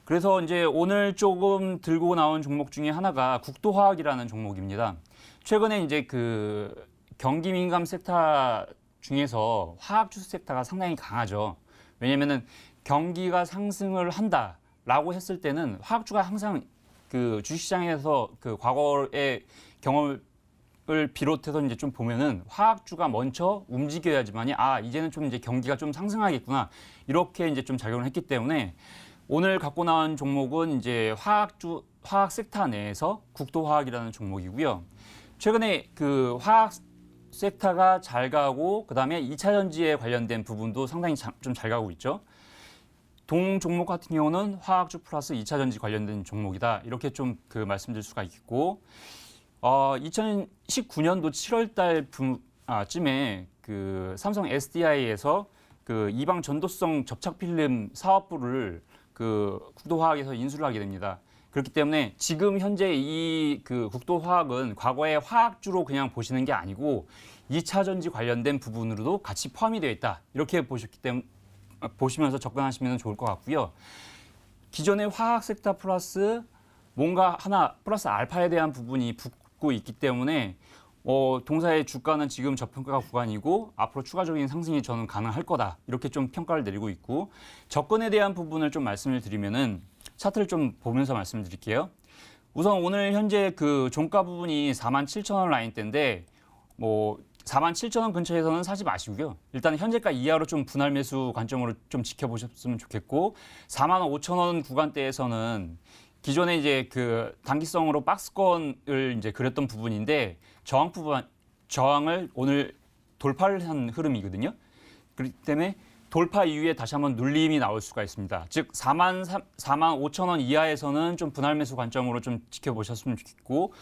그래서 이제 오늘 조금 들고 나온 종목 중에 하나가 국도화학이라는 종목입니다. 최근에 이제 그 경기 민감 섹터 중에서 화학 주스 섹터가 상당히 강하죠. 왜냐면은 경기가 상승을 한다라고 했을 때는 화학주가 항상 그 주식시장에서 그 과거의 경험을 비롯해서 이제 좀 보면은 화학주가 먼저 움직여야지만이 이제는 좀 이제 경기가 좀 상승하겠구나 이렇게 이제 좀 작용을 했기 때문에 오늘 갖고 나온 종목은 이제 화학 섹터 내에서 국도화학이라는 종목이고요. 최근에 그 화학 섹터가 잘 가고 그다음에 2차 전지에 관련된 부분도 상당히 좀 잘 가고 있죠. 동 종목 같은 경우는 화학주 플러스 2차 전지 관련된 종목이다. 이렇게 좀 그 말씀드릴 수가 있고, 2019년도 7월 쯤에 그 삼성 SDI에서 그 이방 전도성 접착 필름 사업부를 그 국도화학에서 인수를 하게 됩니다. 그렇기 때문에 지금 현재 이 그 국도화학은 과거의 화학주로 그냥 보시는 게 아니고 2차 전지 관련된 부분으로도 같이 포함이 되어 있다. 이렇게 보시면서 접근하시면 좋을 것 같고요. 기존의 화학 섹터 플러스 뭔가 하나 플러스 알파에 대한 부분이 붙고 있기 때문에 동사의 주가는 지금 저평가 구간이고 앞으로 추가적인 상승이 저는 가능할 거다. 이렇게 좀 평가를 내리고 있고, 접근에 대한 부분을 좀 말씀을 드리면은 차트를 좀 보면서 말씀을 드릴게요. 우선 오늘 현재 그 종가 부분이 47,000원 라인대인데 47,000원 근처에서는 사지 마시고요. 일단 현재가 이하로 좀 분할 매수 관점으로 좀 지켜보셨으면 좋겠고, 45,000원 구간대에서는 기존에 이제 그 단기성으로 박스권을 이제 그렸던 부분인데 저항을 오늘 돌파를 한 흐름이거든요. 그렇기 때문에 돌파 이후에 다시 한번 눌림이 나올 수가 있습니다. 즉 45,000원 이하에서는 좀 분할 매수 관점으로 좀 지켜보셨으면 좋겠고,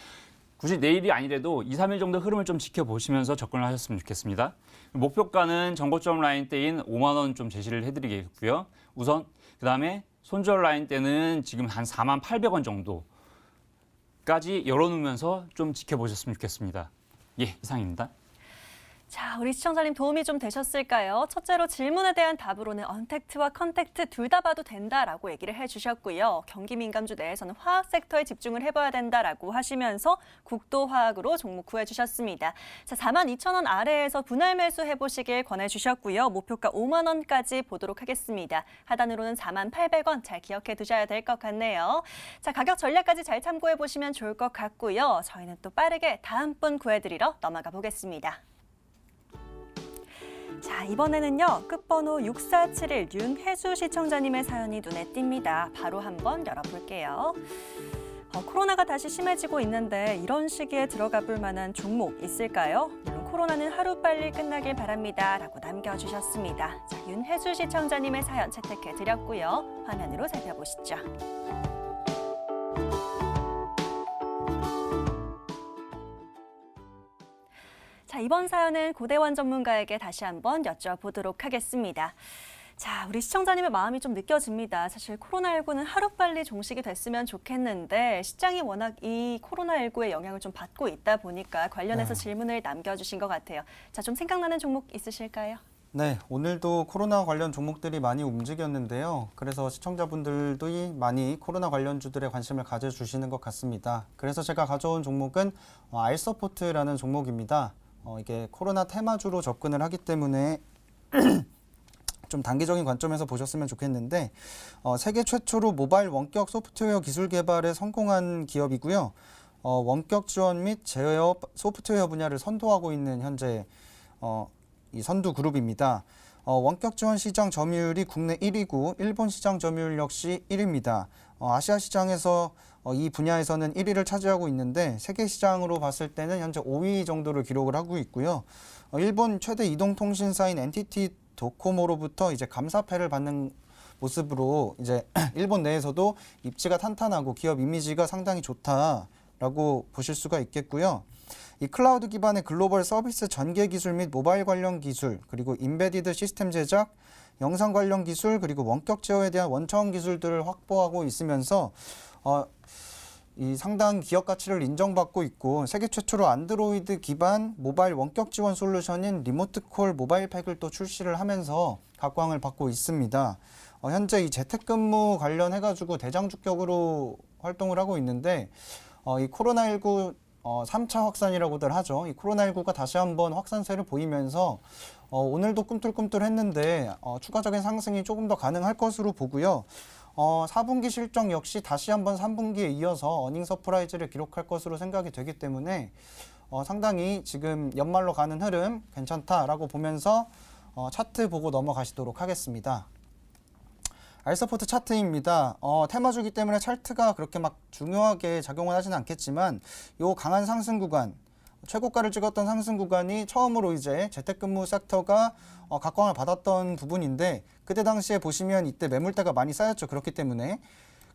굳이 내일이 아니래도 2, 3일 정도 흐름을 좀 지켜보시면서 접근을 하셨으면 좋겠습니다. 목표가는 전고점 라인대인 5만 원 좀 제시를 해드리겠고요. 우선 그다음에 손절 라인대는 지금 한 48,000원 정도까지 열어놓으면서 좀 지켜보셨으면 좋겠습니다. 예, 이상입니다. 자, 우리 시청자님 도움이 좀 되셨을까요? 첫째로 질문에 대한 답으로는 언택트와 컨택트 둘 다 봐도 된다라고 얘기를 해주셨고요. 경기 민감주 내에서는 화학 섹터에 집중을 해봐야 된다라고 하시면서 국도화학으로 종목 구해주셨습니다. 자, 42,000원 아래에서 분할 매수 해보시길 권해주셨고요. 목표가 5만 원까지 보도록 하겠습니다. 하단으로는 48,000원 잘 기억해 두셔야 될 것 같네요. 자, 가격 전략까지 잘 참고해 보시면 좋을 것 같고요. 저희는 또 빠르게 다음 분 구해드리러 넘어가 보겠습니다. 자, 이번에는요. 끝번호 6471 윤혜수 시청자님의 사연이 눈에 띕니다. 바로 한번 열어볼게요. 코로나가 다시 심해지고 있는데 이런 시기에 들어가 볼 만한 종목 있을까요? 물론 코로나는 하루빨리 끝나길 바랍니다. 라고 남겨주셨습니다. 자, 윤혜수 시청자님의 사연 채택해 드렸고요. 화면으로 살펴보시죠. 자, 이번 사연은 고대원 전문가에게 다시 한번 여쭤보도록 하겠습니다. 자, 우리 시청자님의 마음이 좀 느껴집니다. 사실 코로나19는 하루빨리 종식이 됐으면 좋겠는데 시장이 워낙 이 코로나19의 영향을 좀 받고 있다 보니까 관련해서 질문을 남겨주신 것 같아요. 자, 좀 생각나는 종목 있으실까요? 네, 오늘도 코로나 관련 종목들이 많이 움직였는데요. 그래서 시청자분들도 많이 코로나 관련주들에 관심을 가져주시는 것 같습니다. 그래서 제가 가져온 종목은 알서포트라는 종목입니다. 이게 코로나 테마주로 접근을 하기 때문에 좀 단기적인 관점에서 보셨으면 좋겠는데 세계 최초로 모바일 원격 소프트웨어 기술 개발에 성공한 기업이고요. 원격 지원 및 제어 소프트웨어 분야를 선도하고 있는 현재 이 선두 그룹입니다. 원격 지원 시장 점유율이 국내 1위고 일본 시장 점유율 역시 1위입니다. 아시아 시장에서 이 분야에서는 1위를 차지하고 있는데 세계 시장으로 봤을 때는 현재 5위 정도를 기록을 하고 있고요. 일본 최대 이동통신사인 NTT 도코모로부터 이제 감사패를 받는 모습으로 이제 일본 내에서도 입지가 탄탄하고 기업 이미지가 상당히 좋다라고 보실 수가 있겠고요. 이 클라우드 기반의 글로벌 서비스 전개 기술 및 모바일 관련 기술, 그리고 인베디드 시스템 제작, 영상 관련 기술, 그리고 원격 제어에 대한 원천 기술들을 확보하고 있으면서 이 상당한 기업 가치를 인정받고 있고 세계 최초로 안드로이드 기반 모바일 원격 지원 솔루션인 리모트 콜 모바일 팩을 또 출시를 하면서 각광을 받고 있습니다. 현재 이 재택근무 관련해가지고 대장주격으로 활동을 하고 있는데 이 코로나19 3차 확산이라고들 하죠. 이 코로나19가 다시 한번 확산세를 보이면서 오늘도 꿈틀꿈틀했는데 추가적인 상승이 조금 더 가능할 것으로 보고요. 4분기 실적 역시 다시 한번 3분기에 이어서 어닝 서프라이즈를 기록할 것으로 생각이 되기 때문에 상당히 지금 연말로 가는 흐름 괜찮다라고 보면서 차트 보고 넘어가시도록 하겠습니다. 알서포트 차트입니다. 테마주기 때문에 차트가 그렇게 막 중요하게 작용을 하지는 않겠지만 요 강한 상승 구간, 최고가를 찍었던 상승 구간이 처음으로 이제 재택근무 섹터가 각광을 받았던 부분인데 그때 당시에 보시면 이때 매물대가 많이 쌓였죠. 그렇기 때문에.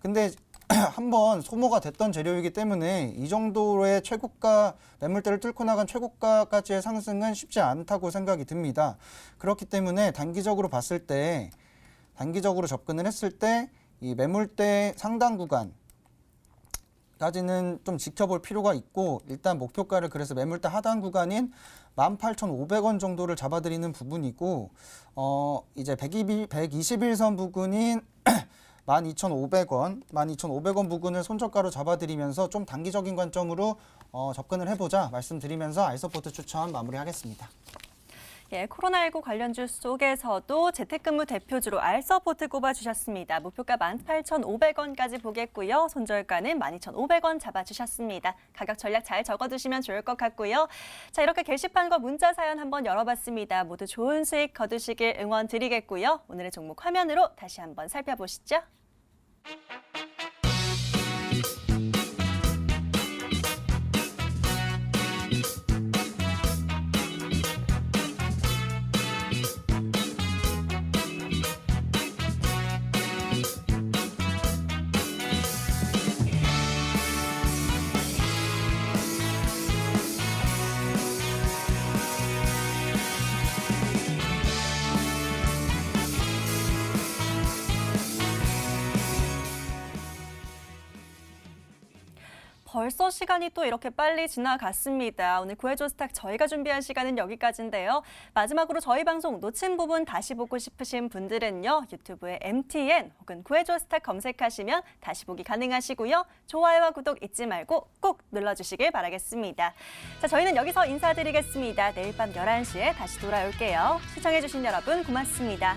근데 한번 소모가 됐던 재료이기 때문에 이 정도의 최고가 매물대를 뚫고 나간 최고가까지의 상승은 쉽지 않다고 생각이 듭니다. 그렇기 때문에 단기적으로 봤을 때 단기적으로 접근을 했을 때 이 매물대 상단 구간까지는 좀 지켜볼 필요가 있고 일단 목표가를 그래서 매물대 하단 구간인 18,500원 정도를 잡아드리는 부분이고 이제 121선 부근인 12,500원 부근을 손절가로 잡아드리면서 좀 단기적인 관점으로 접근을 해보자 말씀드리면서 알서포트 추천 마무리하겠습니다. 예, 코로나19 관련주 속에서도 재택근무 대표주로 알서포트 꼽아주셨습니다. 목표가 18,500원까지 보겠고요. 손절가는 12,500원 잡아주셨습니다. 가격 전략 잘 적어두시면 좋을 것 같고요. 자, 이렇게 게시판과 문자 사연 한번 열어봤습니다. 모두 좋은 수익 거두시길 응원 드리겠고요. 오늘의 종목 화면으로 다시 한번 살펴보시죠. 벌써 시간이 또 이렇게 빨리 지나갔습니다. 오늘 구해줘 스탁 저희가 준비한 시간은 여기까지인데요. 마지막으로 저희 방송 놓친 부분 다시 보고 싶으신 분들은요. 유튜브에 MTN 혹은 구해줘 스탁 검색하시면 다시 보기 가능하시고요. 좋아요와 구독 잊지 말고 꼭 눌러주시길 바라겠습니다. 자, 저희는 여기서 인사드리겠습니다. 내일 밤 11시에 다시 돌아올게요. 시청해주신 여러분 고맙습니다.